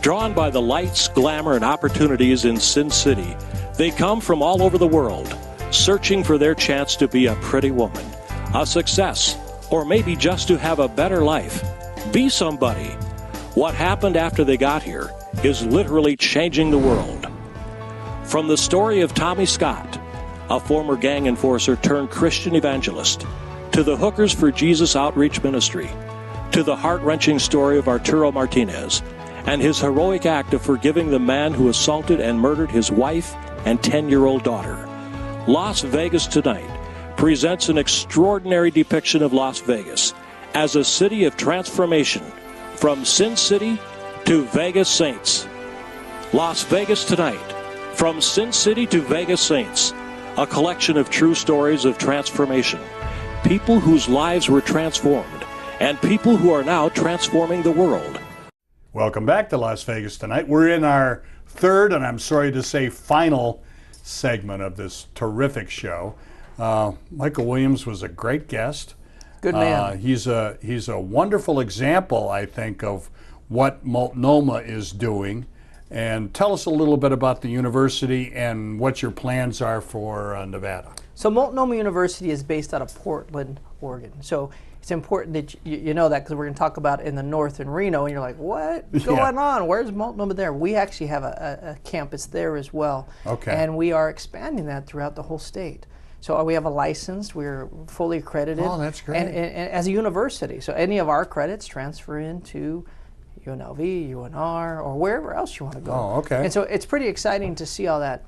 Speaker 2: Drawn by the lights, glamour, and opportunities in Sin City, they come from all over the world, searching for their chance to be a pretty woman, a success, or maybe just to have a better life. Be somebody. What happened after they got here is literally changing the world. From the story of Tommy Scott, a former gang enforcer turned Christian evangelist, to the Hookers for Jesus Outreach Ministry, to the heart-wrenching story of Arturo Martinez and his heroic act of forgiving the man who assaulted and murdered his wife and 10-year-old daughter. Las Vegas Tonight presents an extraordinary depiction of Las Vegas as a city of transformation, from Sin City to Vegas Saints. Las Vegas Tonight, From Sin City to Vegas Saints, a collection of true stories of transformation, people whose lives were transformed, and people who are now transforming the world.
Speaker 3: Welcome back to Las Vegas Tonight. We're in our third, and I'm sorry to say final, segment of this terrific show. Michael Williams was a great guest.
Speaker 4: Good man.
Speaker 3: He's a wonderful example, I think, of what Multnomah is doing. And tell us a little bit about the university and what your plans are for Nevada.
Speaker 4: So Multnomah University is based out of Portland, Oregon. So it's important that you know that, because we're going to talk about it in the north in Reno, and you're like, what's going on? Where's Multnomah there? We actually have a campus there as well.
Speaker 3: Okay.
Speaker 4: And we are expanding that throughout the whole state. So we have a license. We're fully accredited.
Speaker 3: Oh, that's great.
Speaker 4: And as a university. So any of our credits transfer into UNLV, UNR, or wherever else you want to go.
Speaker 3: Oh, okay.
Speaker 4: And so it's pretty exciting to see all that.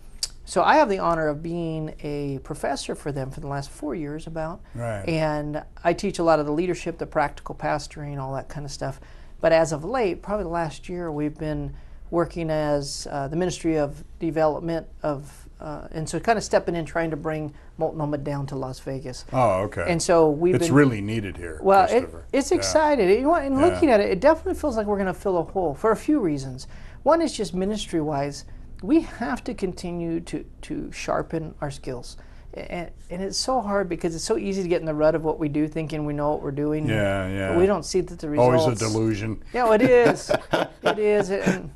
Speaker 4: So I have the honor of being a professor for them for the last 4 years about.
Speaker 3: Right.
Speaker 4: And I teach a lot of the leadership, the practical pastoring, all that kind of stuff. But as of late, probably the last year, we've been working as the Ministry of Development of, and so kind of stepping in trying to bring Multnomah down to Las Vegas.
Speaker 3: Oh, okay.
Speaker 4: And so
Speaker 3: it's really needed here.
Speaker 4: Well,
Speaker 3: Kristopher.
Speaker 4: it's
Speaker 3: Yeah.
Speaker 4: exciting. You know, and looking at it, it definitely feels like we're going to fill a hole for a few reasons. One is just ministry-wise, we have to continue to sharpen our skills. And it's so hard because it's so easy to get in the rut of what we do, thinking we know what we're doing.
Speaker 3: Yeah, yeah.
Speaker 4: But we don't see that the results.
Speaker 3: Always a delusion.
Speaker 4: Yeah, it is. It is. And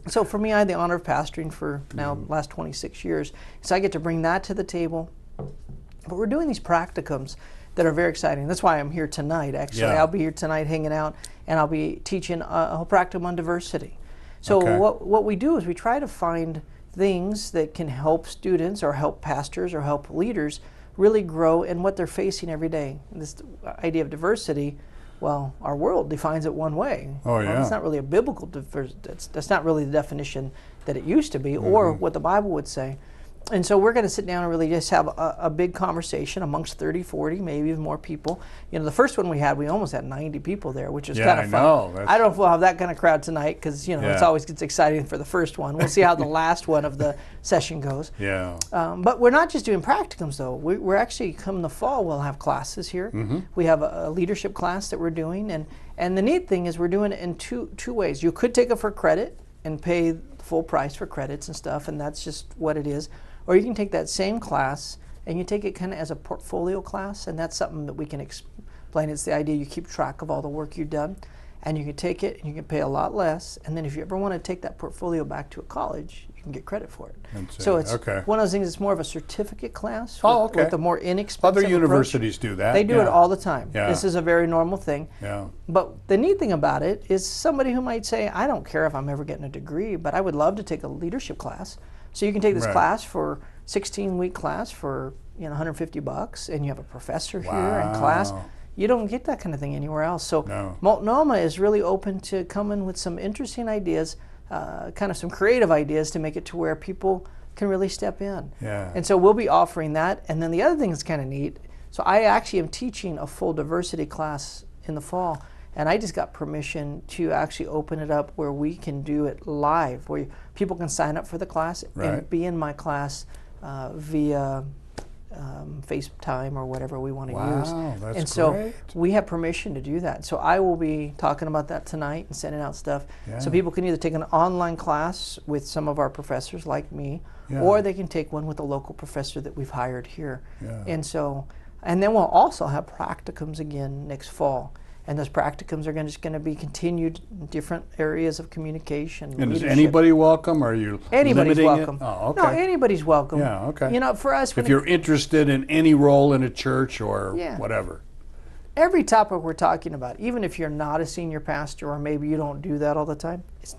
Speaker 4: so for me, I had the honor of pastoring for now the last 26 years. So I get to bring that to the table. But we're doing these practicums that are very exciting. That's why I'm here tonight, actually.
Speaker 3: Yeah.
Speaker 4: I'll be here tonight hanging out, and I'll be teaching a whole practicum on diversity. So
Speaker 3: Okay.
Speaker 4: what we do is we try to find things that can help students or help pastors or help leaders really grow in what they're facing every day. This idea of diversity, well, our world defines it one way.
Speaker 3: Oh,
Speaker 4: Well,
Speaker 3: yeah.
Speaker 4: it's not really a biblical diversity. That's not really the definition that it used to be or what the Bible would say. And so we're going to sit down and really just have a big conversation amongst 30, 40, maybe even more people. You know, the first one we had, we almost had 90 people there, which was
Speaker 3: Yeah,
Speaker 4: kind of
Speaker 3: I
Speaker 4: fun.
Speaker 3: know.
Speaker 4: I don't know if we'll have that kind of crowd tonight because, you know, it's
Speaker 3: Yeah.
Speaker 4: always gets exciting for the first one. We'll see how the last one of the session goes.
Speaker 3: Yeah.
Speaker 4: But we're not just doing practicums, though. We're actually, come the fall, we'll have classes here. We have a leadership class that we're doing. And the neat thing is we're doing it in two ways. You could take it for credit and pay the full price for credits and stuff, and that's just what it is. Or you can take that same class and you take it kind of as a portfolio class, and that's something that we can explain. It's the idea you keep track of all the work you've done, and you can take it and you can pay a lot less, and then if you ever want to take that portfolio back to a college, you can get credit for it. So it's
Speaker 3: okay.
Speaker 4: one of those things. It's more of a certificate class
Speaker 3: Oh, okay.
Speaker 4: with a more inexpensive
Speaker 3: Other
Speaker 4: approach.
Speaker 3: universities do that.
Speaker 4: They do
Speaker 3: yeah.
Speaker 4: it all the time.
Speaker 3: Yeah.
Speaker 4: This is a very normal thing.
Speaker 3: Yeah.
Speaker 4: But the neat thing about it is somebody who might say, I don't care if I'm ever getting a degree, but I would love to take a leadership class. So you can take this
Speaker 3: Right.
Speaker 4: class for 16-week class for $150, and you have a professor here in class.
Speaker 3: Wow.
Speaker 4: You don't get that kind of thing anywhere else. So
Speaker 3: No.
Speaker 4: Multnomah is really open to coming with some interesting ideas, kind of some creative ideas to make it to where people can really step in.
Speaker 3: Yeah.
Speaker 4: And so we'll be offering that. And then the other thing that's kind of neat, so I actually am teaching a full diversity class in the fall. And I just got permission to actually open it up where we can do it live, where people can sign up for the class
Speaker 3: Right.
Speaker 4: and be in my class via FaceTime or whatever we want to use.
Speaker 3: Wow, that's
Speaker 4: and so
Speaker 3: great.
Speaker 4: we have permission to do that. So I will be talking about that tonight and sending out stuff. So
Speaker 3: Yeah.
Speaker 4: people can either take an online class with some of our professors like me,
Speaker 3: Yeah.
Speaker 4: or they can take one with a local professor that we've hired here.
Speaker 3: Yeah.
Speaker 4: And so, and then we'll also have practicums again next fall. And those practicums are just going to be continued in different areas of communication.
Speaker 3: And is
Speaker 4: leadership.
Speaker 3: anybody welcome? Or are you
Speaker 4: Anybody's
Speaker 3: limiting
Speaker 4: welcome.
Speaker 3: It? Oh, okay.
Speaker 4: No, anybody's welcome.
Speaker 3: Yeah, okay.
Speaker 4: You know, for us, when
Speaker 3: If you're interested in any role in a church or
Speaker 4: Yeah.
Speaker 3: whatever.
Speaker 4: every topic we're talking about, even if you're not a senior pastor or maybe you don't do that all the time, it's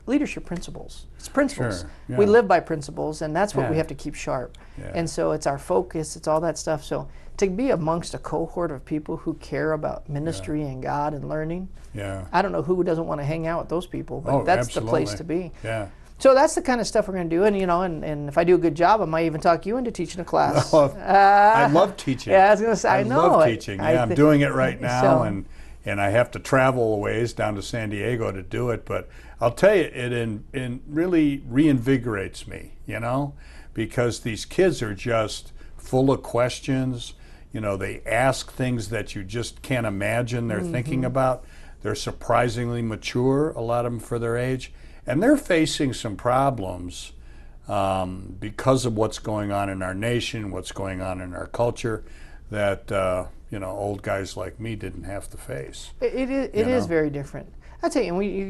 Speaker 4: leadership principles. It's principles.
Speaker 3: Sure, yeah.
Speaker 4: We live by principles, and that's what we
Speaker 3: Yeah.
Speaker 4: have to keep sharp.
Speaker 3: Yeah.
Speaker 4: And so it's our focus, it's all that stuff. So to be amongst a cohort of people who care about ministry and God and learning,
Speaker 3: Yeah.
Speaker 4: I don't know who doesn't want to hang out with those people, but
Speaker 3: Oh,
Speaker 4: that's the place to
Speaker 3: absolutely.
Speaker 4: be.
Speaker 3: Yeah.
Speaker 4: So that's the kind of stuff we're going to do, and you know, and if I do a good job, I might even talk you into teaching a class.
Speaker 3: I love teaching.
Speaker 4: Yeah, I was going to say, I know.
Speaker 3: love teaching. Yeah, I'm doing it right now,
Speaker 4: So-
Speaker 3: and I have to travel a ways down to San Diego to do it. But I'll tell you, it really reinvigorates me, you know, because these kids are just full of questions. You know, they ask things that you just can't imagine they're thinking about. They're surprisingly mature, a lot of them for their age, and they're facing some problems because of what's going on in our nation, what's going on in our culture, that you know, old guys like me didn't have to face.
Speaker 4: It is
Speaker 3: know?
Speaker 4: very different. I tell you, we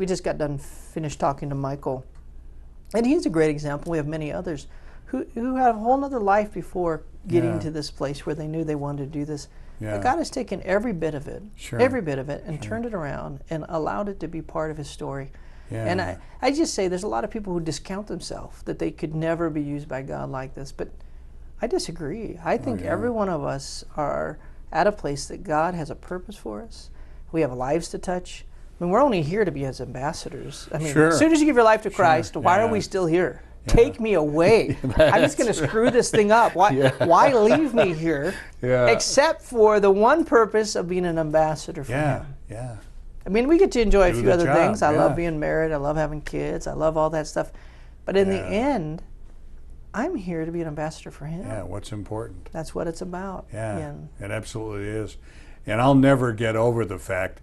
Speaker 4: just got done finished talking to Michael, and he's a great example. We have many others who had a whole other life before getting
Speaker 3: Yeah.
Speaker 4: to this place where they knew they wanted to do this.
Speaker 3: Yeah.
Speaker 4: But God has taken every bit of it,
Speaker 3: Sure.
Speaker 4: and turned it around and allowed it to be part of His story.
Speaker 3: Yeah.
Speaker 4: And I just say there's a lot of people who discount themselves, that they could never be used by God like this. But I disagree. I think
Speaker 3: yeah.
Speaker 4: every one of us are at a place that God has a purpose for us. We have lives to touch. I mean, we're only here to be as ambassadors. I mean,
Speaker 3: Sure.
Speaker 4: as soon as you give your life to Christ, why are
Speaker 3: Yeah.
Speaker 4: we still here? Take me away. I'm just going to screw this thing up. Why leave me here except for the one purpose of being an ambassador for Him?
Speaker 3: Yeah.
Speaker 4: I mean, we get to enjoy a
Speaker 3: Do
Speaker 4: few
Speaker 3: the
Speaker 4: other
Speaker 3: job,
Speaker 4: things. I
Speaker 3: yeah.
Speaker 4: love being married. I love having kids. I love all that stuff. But in the
Speaker 3: Yeah.
Speaker 4: end, I'm here to be an ambassador for Him.
Speaker 3: Yeah, what's important.
Speaker 4: That's what it's about.
Speaker 3: Yeah,
Speaker 4: And
Speaker 3: it absolutely is. And I'll never get over the fact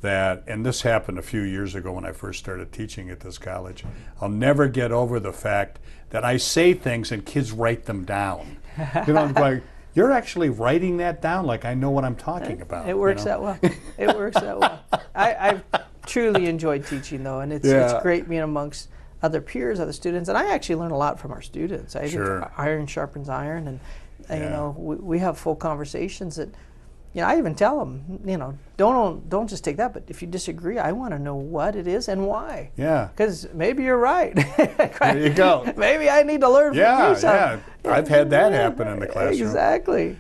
Speaker 3: that, and this happened a few years ago when I first started teaching at this college, I'll never get over the fact that I say things and kids write them down. You know, I'm like, you're actually writing that down like I know what I'm talking about.
Speaker 4: It works that well. It works that well. I've truly enjoyed teaching, though, and it's great being amongst other peers, other students, and I actually learn a lot from our students. I think iron sharpens iron, and you know, we have full conversations that, you know, I even tell them, you know, don't just take that, but if you disagree, I want to know what it is and why.
Speaker 3: Yeah.
Speaker 4: Because maybe you're right.
Speaker 3: There you go.
Speaker 4: Maybe I need to learn from you.
Speaker 3: Yeah. I've had that happen in the classroom.
Speaker 4: Exactly.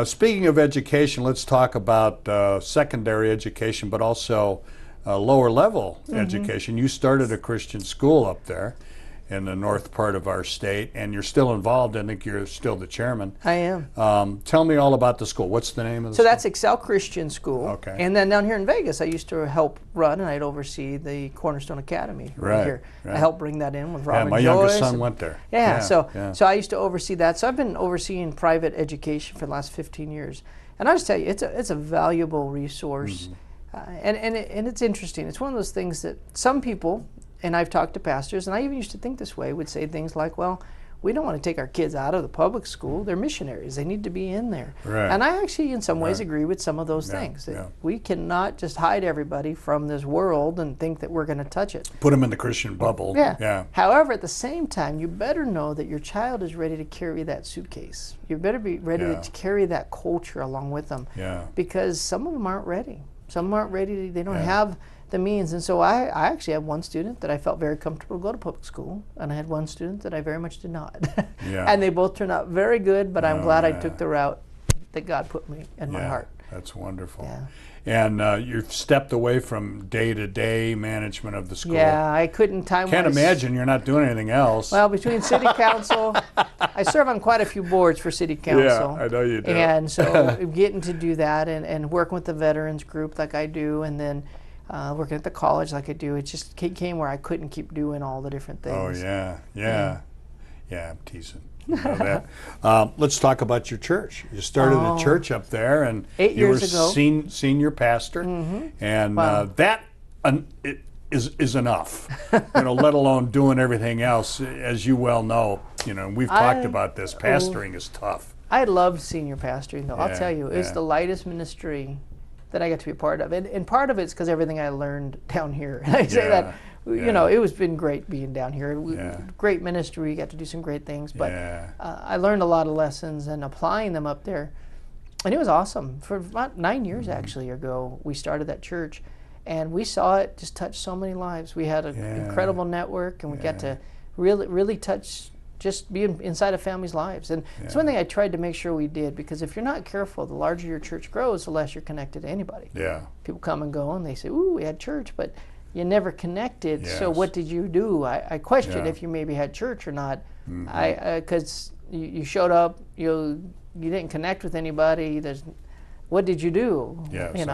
Speaker 3: Speaking of education, let's talk about secondary education, but also lower level education. You started a Christian school up there in the north part of our state, and you're still involved. I think you're still the chairman.
Speaker 4: I am.
Speaker 3: Tell me all about the school. What's the name of the
Speaker 4: So
Speaker 3: school?
Speaker 4: that's Excel Christian School.
Speaker 3: Okay.
Speaker 4: And then down here in Vegas, I used to help run, and I'd oversee the Cornerstone Academy right here.
Speaker 3: Right.
Speaker 4: I helped bring that in with Robin
Speaker 3: my
Speaker 4: Joyce.
Speaker 3: youngest son went there.
Speaker 4: So I used to oversee that. So I've been overseeing private education for the last 15 years. And I'll just tell you, it's a valuable resource. And it's interesting. It's one of those things that some people, and I've talked to pastors, and I even used to think this way, would say things like, well, we don't want to take our kids out of the public school. They're missionaries. They need to be in there.
Speaker 3: Right.
Speaker 4: And I actually, in some ways, agree with some of those things. That we cannot just hide everybody from this world and think that we're going to touch it.
Speaker 3: Put them in the Christian bubble.
Speaker 4: Yeah. However, at the same time, you better know that your child is ready to carry that suitcase. You better be ready to carry that culture along with them.
Speaker 3: Yeah.
Speaker 4: Because some of them aren't ready. Some aren't ready. They don't have the means. And so I actually had one student that I felt very comfortable to go to public school, and I had one student that I very much did not. And they both turned out very good, but I'm glad I took the route that God put me in my heart.
Speaker 3: That's wonderful.
Speaker 4: Yeah.
Speaker 3: And you've stepped away from day-to-day management of the school.
Speaker 4: Yeah, I couldn't time.
Speaker 3: Can't imagine you're not doing anything else.
Speaker 4: Well, between city council, I serve on quite a few boards for city council.
Speaker 3: Yeah, I know you do.
Speaker 4: And so getting to do that and working with the veterans group like I do, and then working at the college like I do, it just came where I couldn't keep doing all the different things.
Speaker 3: Oh, yeah, I'm teasing. You know that. Let's talk about your church. You started a church up there, and
Speaker 4: 8 years ago.
Speaker 3: You were senior pastor, and that is enough. You know, let alone doing everything else. As you well know, you know, we've talked about this. Pastoring is tough.
Speaker 4: I love senior pastoring, though. I'll tell you, it's the lightest ministry that I got to be a part of, and part of it's because everything I learned down here. And I say that. You know, it was been great being down here. Great ministry, got to do some great things, but I learned a lot of lessons and applying them up there. And it was awesome. For about 9 years, actually, ago, we started that church, and we saw it just touch so many lives. We had an incredible network, and we got to really touch, just being inside of families' lives. And it's one thing I tried to make sure we did, because if you're not careful, the larger your church grows, the less you're connected to anybody. People come and go, and they say, ooh, we had church, but you never connected. So what did you do? I questioned if you maybe had church or not. Because you showed up, you didn't connect with anybody. What did you do?
Speaker 3: Yes,
Speaker 4: you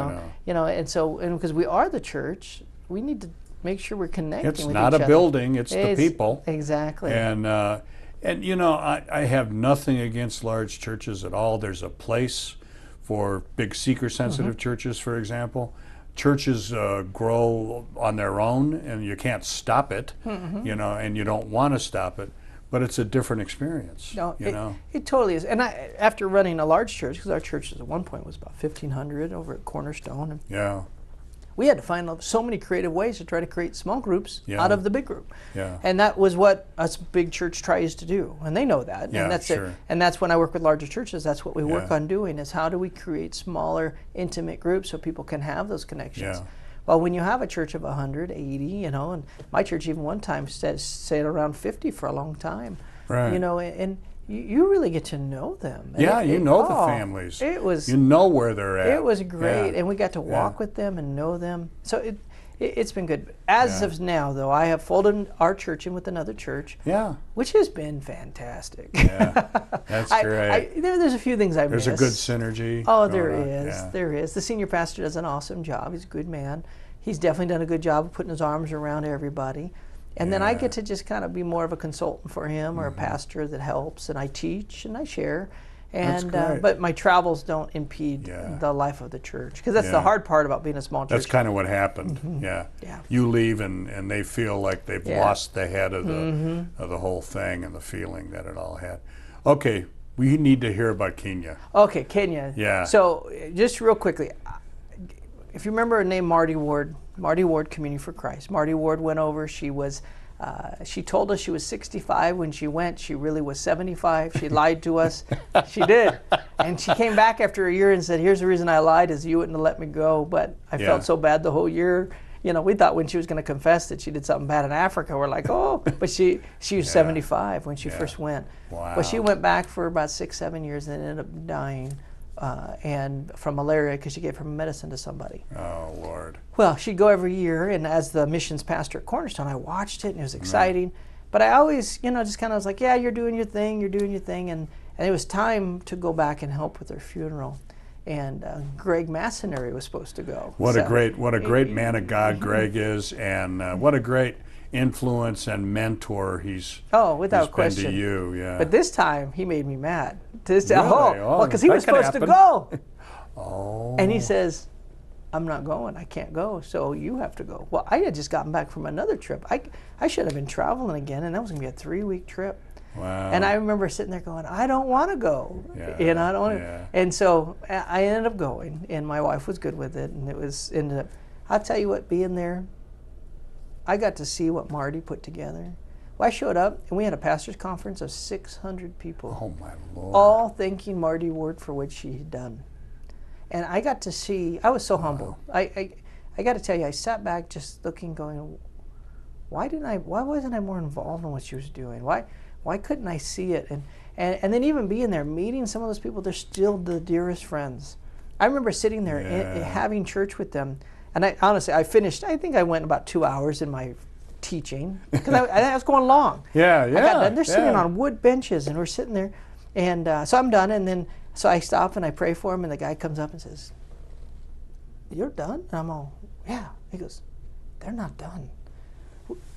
Speaker 4: know. And because we are the church, we need to make sure we're connecting.
Speaker 3: It's
Speaker 4: with
Speaker 3: not
Speaker 4: each
Speaker 3: a
Speaker 4: other.
Speaker 3: building; it's the people.
Speaker 4: Exactly.
Speaker 3: And you know, I have nothing against large churches at all. There's a place for big seeker-sensitive churches, for example. Churches grow on their own, and you can't stop it, you know, and you don't want to stop it, but it's a different experience.
Speaker 4: No,
Speaker 3: you know?
Speaker 4: It totally is. And after running a large church, because our church at one point was about 1,500 over at Cornerstone, and we had to find so many creative ways to try to create small groups out of the big group. And that was what us big church tries to do, and they know that. And that's it. And that's when I work with larger churches, that's what we work on doing, is how do we create smaller, intimate groups so people can have those connections. Well, when you have a church of 100, 80, you know, and my church even one time stayed around 50 for a long time. You know, and you really get to know them. And
Speaker 3: you know the families.
Speaker 4: It was.
Speaker 3: You know where they're at.
Speaker 4: It was great, and we got to walk with them and know them. So It's been good. As
Speaker 3: Yeah.
Speaker 4: of now, though, I have folded our church in with another church,
Speaker 3: Yeah.
Speaker 4: which has been fantastic.
Speaker 3: Yeah. That's great.
Speaker 4: There's a few things I miss.
Speaker 3: There's a good synergy.
Speaker 4: Oh, there
Speaker 3: going on.
Speaker 4: is.
Speaker 3: Yeah.
Speaker 4: There is. The senior pastor does an awesome job. He's a good man. He's definitely done a good job of putting his arms around everybody. And then I get to just kind of be more of a consultant for him or a pastor that helps, and I teach and I share. And
Speaker 3: great.
Speaker 4: but my travels don't impede the life of the church, because that's the hard part about being a small church.
Speaker 3: That's kind of what happened. Yeah.
Speaker 4: Yeah.
Speaker 3: You leave and they feel like they've lost the head of the whole thing and the feeling that it all had. Okay, we need to hear about Kenya.
Speaker 4: Okay, Kenya.
Speaker 3: Yeah.
Speaker 4: So just real quickly, if you remember her name, Marty Ward Community for Christ. Marty Ward went over. She was, she told us she was 65 when she went. She really was 75. She lied to us. She did. And she came back after a year and said, here's the reason I lied, is you wouldn't have let me go. But I felt so bad the whole year. You know, we thought when she was going to confess that she did something bad in Africa, we're like, oh. But she was 75 when she first went.
Speaker 3: Wow.
Speaker 4: But she went back for about 6-7 years and ended up dying. And from malaria, because she gave her medicine to somebody.
Speaker 3: Oh, Lord.
Speaker 4: Well, she'd go every year, and as the missions pastor at Cornerstone, I watched it, and it was exciting. But I always, just kind of was like, yeah, you're doing your thing, and it was time to go back and help with her funeral. And Greg Masonary was supposed to go.
Speaker 3: What a great man of God Greg is, and what a great influence and mentor he's
Speaker 4: without question
Speaker 3: been to you. Yeah.
Speaker 4: But this time he made me mad.
Speaker 3: Really?
Speaker 4: Because he was supposed to go.
Speaker 3: Oh.
Speaker 4: And he says, I'm not going. I can't go. So you have to go. Well, I had just gotten back from another trip. I should have been traveling again, and that was going to be a 3-week trip.
Speaker 3: Wow.
Speaker 4: And I remember sitting there going, I don't want to go.
Speaker 3: Yeah.
Speaker 4: I don't want to. And so I ended up going, and my wife was good with it, and ended up. I'll tell you what, being there, I got to see what Marty put together. Well, I showed up, and we had a pastor's conference of 600 people.
Speaker 3: Oh, my Lord.
Speaker 4: All thanking Marty Ward for what she had done. And I got to see, I was so humble. I got to tell you, I sat back just looking, going, why wasn't I more involved in what she was doing? Why couldn't I see it? And then even being there, meeting some of those people, they're still the dearest friends. I remember sitting there having church with them. And I finished, I think I went about 2 hours in my teaching, because I was going long.
Speaker 3: Yeah.
Speaker 4: I got done. They're sitting on wood benches, and we're sitting there. And so I'm done, and then so I stop and I pray for him, and the guy comes up and says, "You're done?" And I'm all, "Yeah." He goes, "They're not done.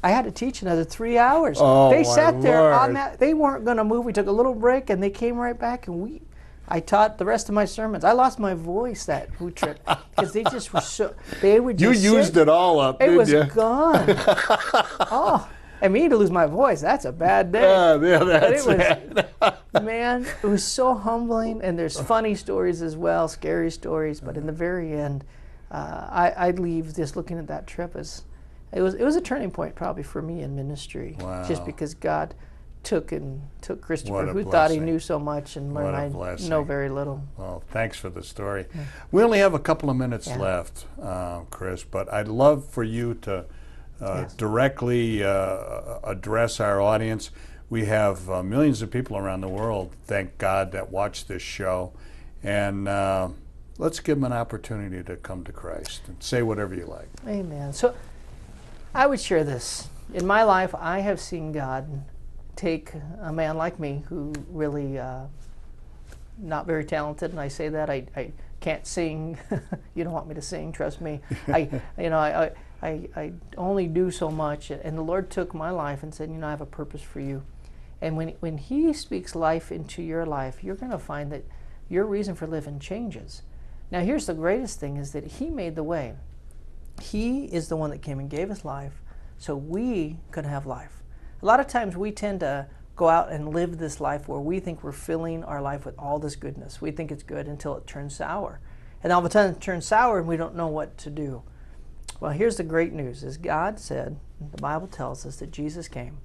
Speaker 4: I had to teach another 3 hours."
Speaker 3: Oh,
Speaker 4: they
Speaker 3: my
Speaker 4: sat there on
Speaker 3: Lord.
Speaker 4: that. They weren't going to move. We took a little break, and they came right back, and I taught the rest of my sermons. I lost my voice that trip because they just were so. They would just
Speaker 3: used it all up,
Speaker 4: It
Speaker 3: didn't
Speaker 4: was
Speaker 3: you?
Speaker 4: gone. Oh, and me to lose my voice, that's a bad day.
Speaker 3: That's
Speaker 4: Man, it was so humbling, and there's funny stories as well, scary stories. But in the very end, I'd leave just looking at that trip as it was a turning point probably for me in ministry.
Speaker 3: Wow.
Speaker 4: Just because God took Kristopher,
Speaker 3: What a
Speaker 4: who thought he
Speaker 3: blessing.
Speaker 4: knew so much and learned I
Speaker 3: blessing.
Speaker 4: know very little.
Speaker 3: Well, thanks for the story. We only have a couple of minutes left, Chris, but I'd love for you to directly address our audience. We have millions of people around the world, thank God, that watch this show. And let's give them an opportunity to come to Christ and say whatever you like.
Speaker 4: Amen. So I would share this. In my life, I have seen God take a man like me who really not very talented, and I say that I can't sing. You don't want me to sing, trust me. I only do so much, and the Lord took my life and said, I have a purpose for you. And when He speaks life into your life, you're going to find that your reason for living changes. Now here's the greatest thing, is that He made the way. He is the one that came and gave us life so we could have life. A lot of times we tend to go out and live this life where we think we're filling our life with all this goodness. We think it's good until it turns sour. And all of a sudden it turns sour and we don't know what to do. Well, here's the great news, is God said, the Bible tells us that Jesus came,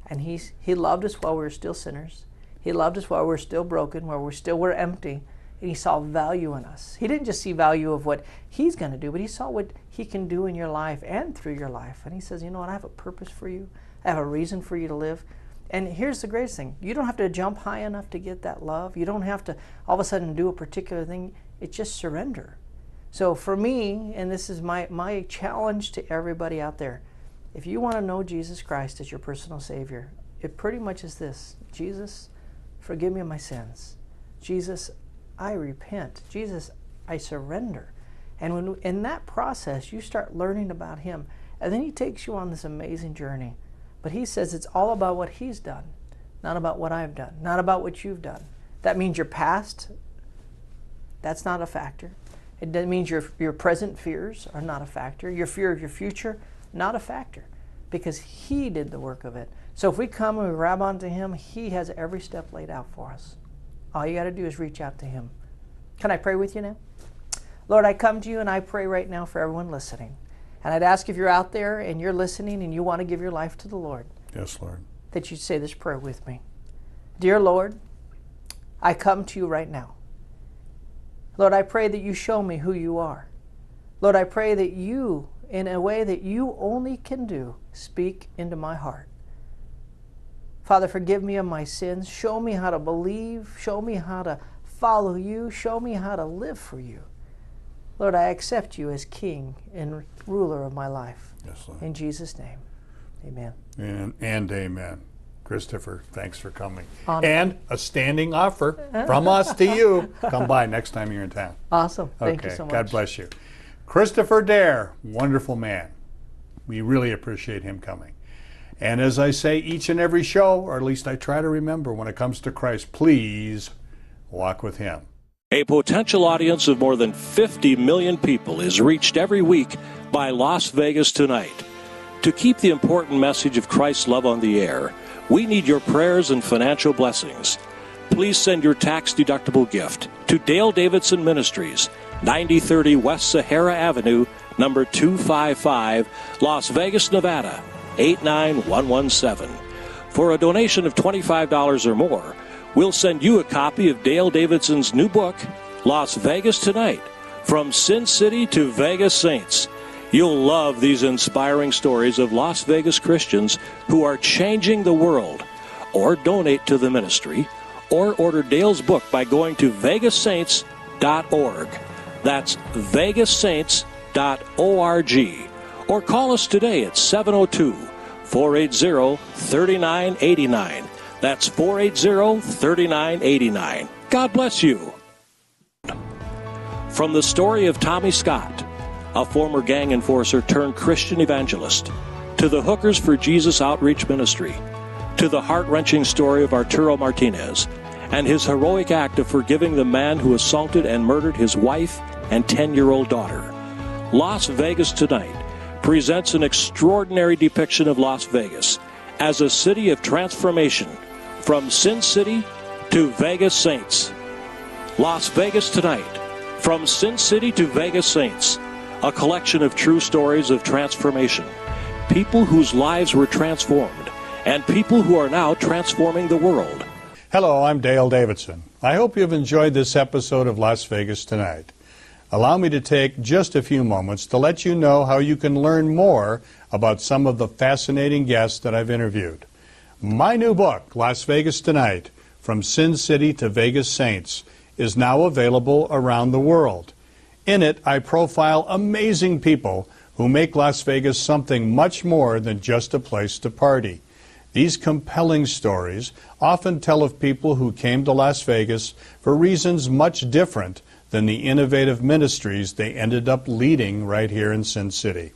Speaker 4: and He loved us while we were still sinners. He loved us while we were still broken, while we still were empty, and He saw value in us. He didn't just see value of what He's going to do, but He saw what He can do in your life and through your life. And He says, you know what, I have a purpose for you. I have a reason for you to live. And here's the greatest thing. You don't have to jump high enough to get that love. You don't have to all of a sudden do a particular thing. It's just surrender. So for me, and this is my challenge to everybody out there, if you want to know Jesus Christ as your personal Savior, it pretty much is this: Jesus, forgive me of my sins. Jesus, I repent. Jesus, I surrender. And when in that process, you start learning about Him, and then He takes you on this amazing journey. But He says it's all about what He's done, not about what I've done, not about what you've done. That means your past, that's not a factor. It means your present fears are not a factor. Your fear of your future, not a factor, because He did the work of it. So if we come and we grab onto Him, He has every step laid out for us. All you got to do is reach out to Him. Can I pray with you now? Lord, I come to you and I pray right now for everyone listening. And I'd ask if you're out there and you're listening and you want to give your life to the Lord.
Speaker 3: Yes, Lord.
Speaker 4: That you say this prayer with me. Dear Lord, I come to you right now. Lord, I pray that you show me who you are. Lord, I pray that you, in a way that you only can do, speak into my heart. Father, forgive me of my sins. Show me how to believe. Show me how to follow you. Show me how to live for you. Lord, I accept you as King and ruler of my life.
Speaker 3: Yes, Lord.
Speaker 4: In Jesus' name, amen.
Speaker 3: And amen. Kristopher, thanks for coming.
Speaker 4: Honor.
Speaker 3: And a standing offer from us to you. Come by next time you're in town.
Speaker 4: Awesome. Thank you so much.
Speaker 3: God bless you. Kristopher Dahir, wonderful man. We really appreciate him coming. And as I say each and every show, or at least I try to remember, when it comes to Christ, please walk with Him.
Speaker 2: A potential audience of more than 50 million people is reached every week by Las Vegas Tonight. To keep the important message of Christ's love on the air, we need your prayers and financial blessings. Please send your tax-deductible gift to Dale Davidson Ministries, 9030 West Sahara Avenue, number 255, Las Vegas, Nevada, 89117. For a donation of $25 or more, we'll send you a copy of Dale Davidson's new book, Las Vegas Tonight, From Sin City to Vegas Saints. You'll love these inspiring stories of Las Vegas Christians who are changing the world. Or donate to the ministry, or order Dale's book by going to vegassaints.org. That's vegassaints.org. Or call us today at 702-480-3989. That's 480-3989. God bless you. From the story of Tommy Scott, a former gang enforcer turned Christian evangelist, to the Hookers for Jesus Outreach Ministry, to the heart-wrenching story of Arturo Martinez and his heroic act of forgiving the man who assaulted and murdered his wife and 10-year-old daughter. Las Vegas Tonight presents an extraordinary depiction of Las Vegas as a city of transformation, from Sin City to Vegas Saints. Las Vegas Tonight, From Sin City to Vegas Saints, a collection of true stories of transformation, people whose lives were transformed, and people who are now transforming the world.
Speaker 3: Hello, I'm Dale Davidson. I hope you've enjoyed this episode of Las Vegas Tonight. Allow me to take just a few moments to let you know how you can learn more about some of the fascinating guests that I've interviewed. My new book, Las Vegas Tonight, From Sin City to Vegas Saints, is now available around the world. In it, I profile amazing people who make Las Vegas something much more than just a place to party. These compelling stories often tell of people who came to Las Vegas for reasons much different than the innovative ministries they ended up leading right here in Sin City.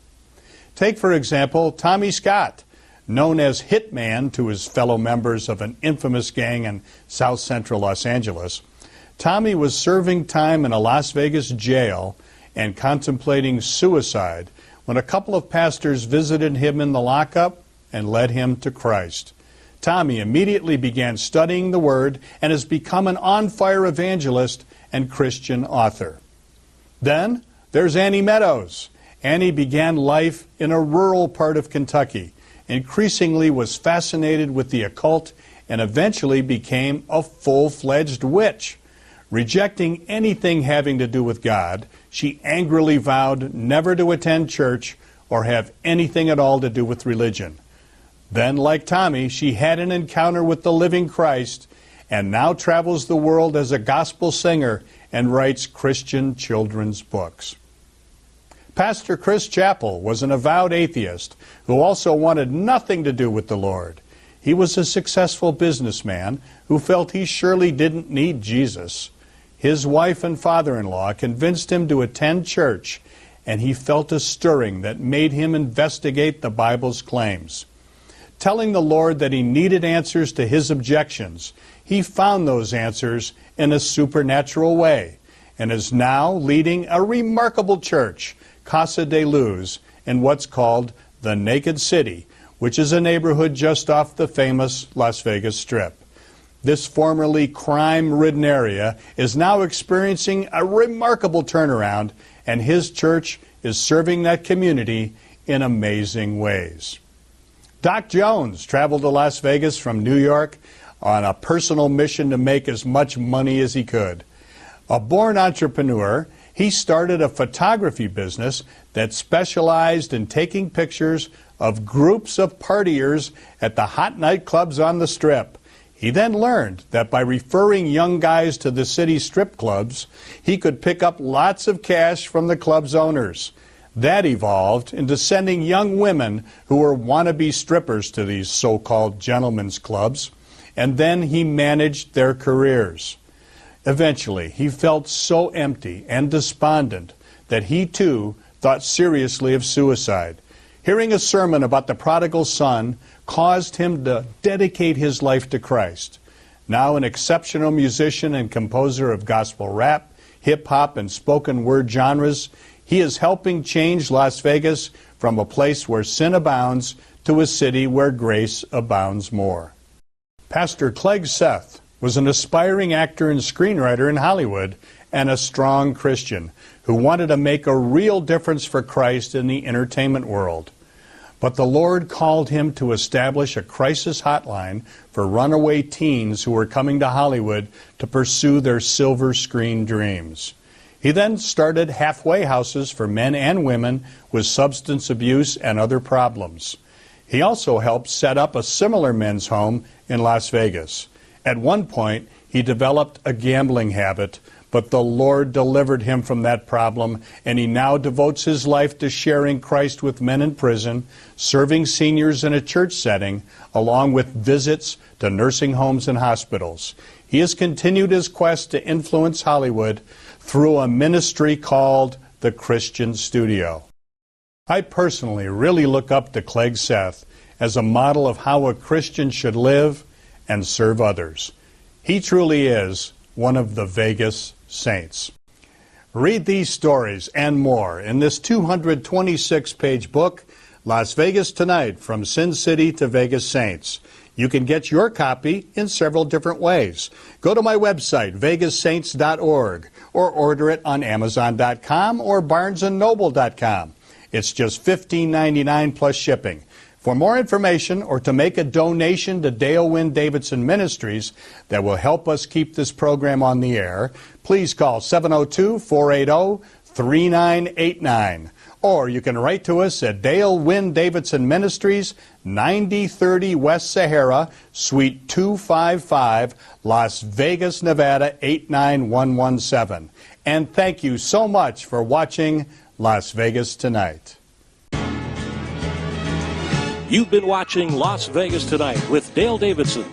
Speaker 3: Take, for example, Tommy Scott, known as Hitman to his fellow members of an infamous gang in South Central Los Angeles. Tommy was serving time in a Las Vegas jail and contemplating suicide when a couple of pastors visited him in the lockup and led him to Christ. Tommy immediately began studying the Word and has become an on-fire evangelist and Christian author. Then there's Annie Meadows. Annie began life in a rural part of Kentucky, increasingly was fascinated with the occult, and eventually became a full-fledged witch. Rejecting anything having to do with God, she angrily vowed never to attend church or have anything at all to do with religion. Then, like Tommy, she had an encounter with the living Christ and now travels the world as a gospel singer and writes Christian children's books. Pastor Chris Chappell was an avowed atheist who also wanted nothing to do with the Lord. He was a successful businessman who felt he surely didn't need Jesus. His wife and father-in-law convinced him to attend church, and he felt a stirring that made him investigate the Bible's claims. Telling the Lord that he needed answers to his objections, he found those answers in a supernatural way and is now leading a remarkable church, Casa de Luz, in what's called the Naked City, which is a neighborhood just off the famous Las Vegas Strip. This formerly crime-ridden area is now experiencing a remarkable turnaround, and his church is serving that community in amazing ways. Doc Jones traveled to Las Vegas from New York on a personal mission to make as much money as he could. A born entrepreneur, he started a photography business that specialized in taking pictures of groups of partiers at the hot nightclubs on the Strip. He then learned that by referring young guys to the city strip clubs, he could pick up lots of cash from the club's owners. That evolved into sending young women who were wannabe strippers to these so-called gentlemen's clubs, and then he managed their careers. Eventually, he felt so empty and despondent that he too thought seriously of suicide. Hearing a sermon about the prodigal son caused him to dedicate his life to Christ. Now an exceptional musician and composer of gospel rap, hip-hop, and spoken word genres, he is helping change Las Vegas from a place where sin abounds to a city where grace abounds more. Pastor Clegg Seth was an aspiring actor and screenwriter in Hollywood and a strong Christian who wanted to make a real difference for Christ in the entertainment world. But the Lord called him to establish a crisis hotline for runaway teens who were coming to Hollywood to pursue their silver screen dreams. He then started halfway houses for men and women with substance abuse and other problems. He also helped set up a similar men's home in Las Vegas. At one point, he developed a gambling habit, but the Lord delivered him from that problem, and he now devotes his life to sharing Christ with men in prison, serving seniors in a church setting, along with visits to nursing homes and hospitals. He has continued his quest to influence Hollywood through a ministry called the Christian Studio. I personally really look up to Clegg Seth as a model of how a Christian should live and serve others. He truly is one of the Vegas saints. Read these stories and more in this 226-page book, Las Vegas Tonight, From Sin City to Vegas Saints. You can get your copy in several different ways. Go to my website, vegassaints.org, or order it on Amazon.com or BarnesandNoble.com. It's just $15.99 plus shipping. For more information or to make a donation to Dale Davidson Ministries that will help us keep this program on the air, please call 702-480-3989. Or you can write to us at Dale Davidson Ministries, 9030 West Sahara, Suite 255, Las Vegas, Nevada, 89117. And thank you so much for watching Las Vegas Tonight.
Speaker 2: You've been watching Las Vegas Tonight with Dale Davidson.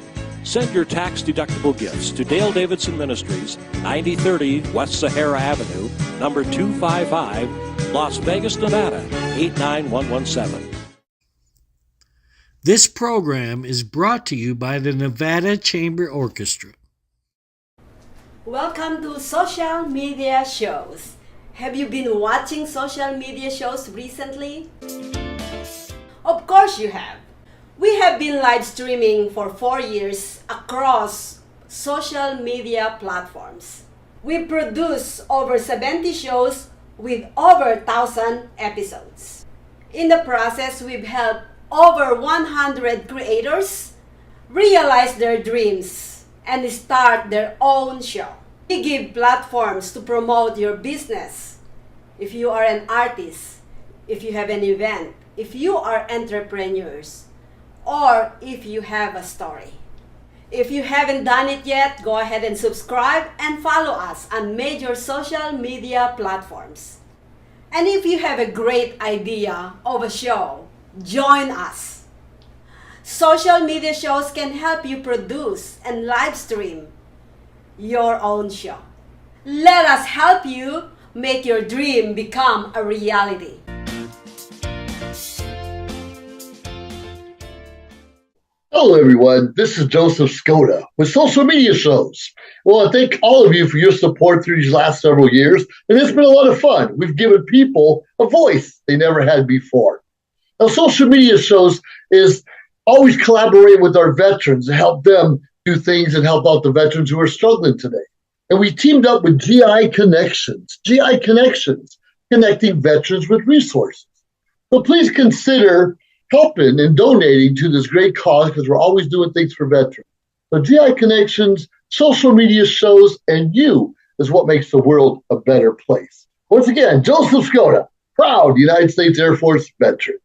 Speaker 2: Send your tax-deductible gifts to Dale Davidson Ministries, 9030 West Sahara Avenue, number 255, Las Vegas, Nevada, 89117.
Speaker 6: This program is brought to you by the Nevada Chamber Orchestra.
Speaker 7: Welcome to Social Media Shows. Have you been watching social media shows recently? Of course you have. We have been live streaming for 4 years across social media platforms. We produce over 70 shows with over 1,000 episodes. In the process, we've helped over 100 creators realize their dreams and start their own show. We give platforms to promote your business. If you are an artist, if you have an event, if you are entrepreneurs, or if you have a story. If you haven't done it yet, go ahead and subscribe and follow us on major social media platforms. And if you have a great idea of a show, join us. Social media shows can help you produce and live stream your own show. Let us help you make your dream become a reality.
Speaker 8: Hello, everyone. This is Joseph Skoda with Social Media Shows. Well, I thank all of you for your support through these last several years, and it's been a lot of fun. We've given people a voice they never had before. Now, Social Media Shows is always collaborating with our veterans to help them do things and help out the veterans who are struggling today. And we teamed up with GI Connections, connecting veterans with resources. So please consider helping and donating to this great cause, because we're always doing things for veterans. So GI Connections, Social Media Shows, and you is what makes the world a better place. Once again, Joseph Skoda, proud United States Air Force veteran.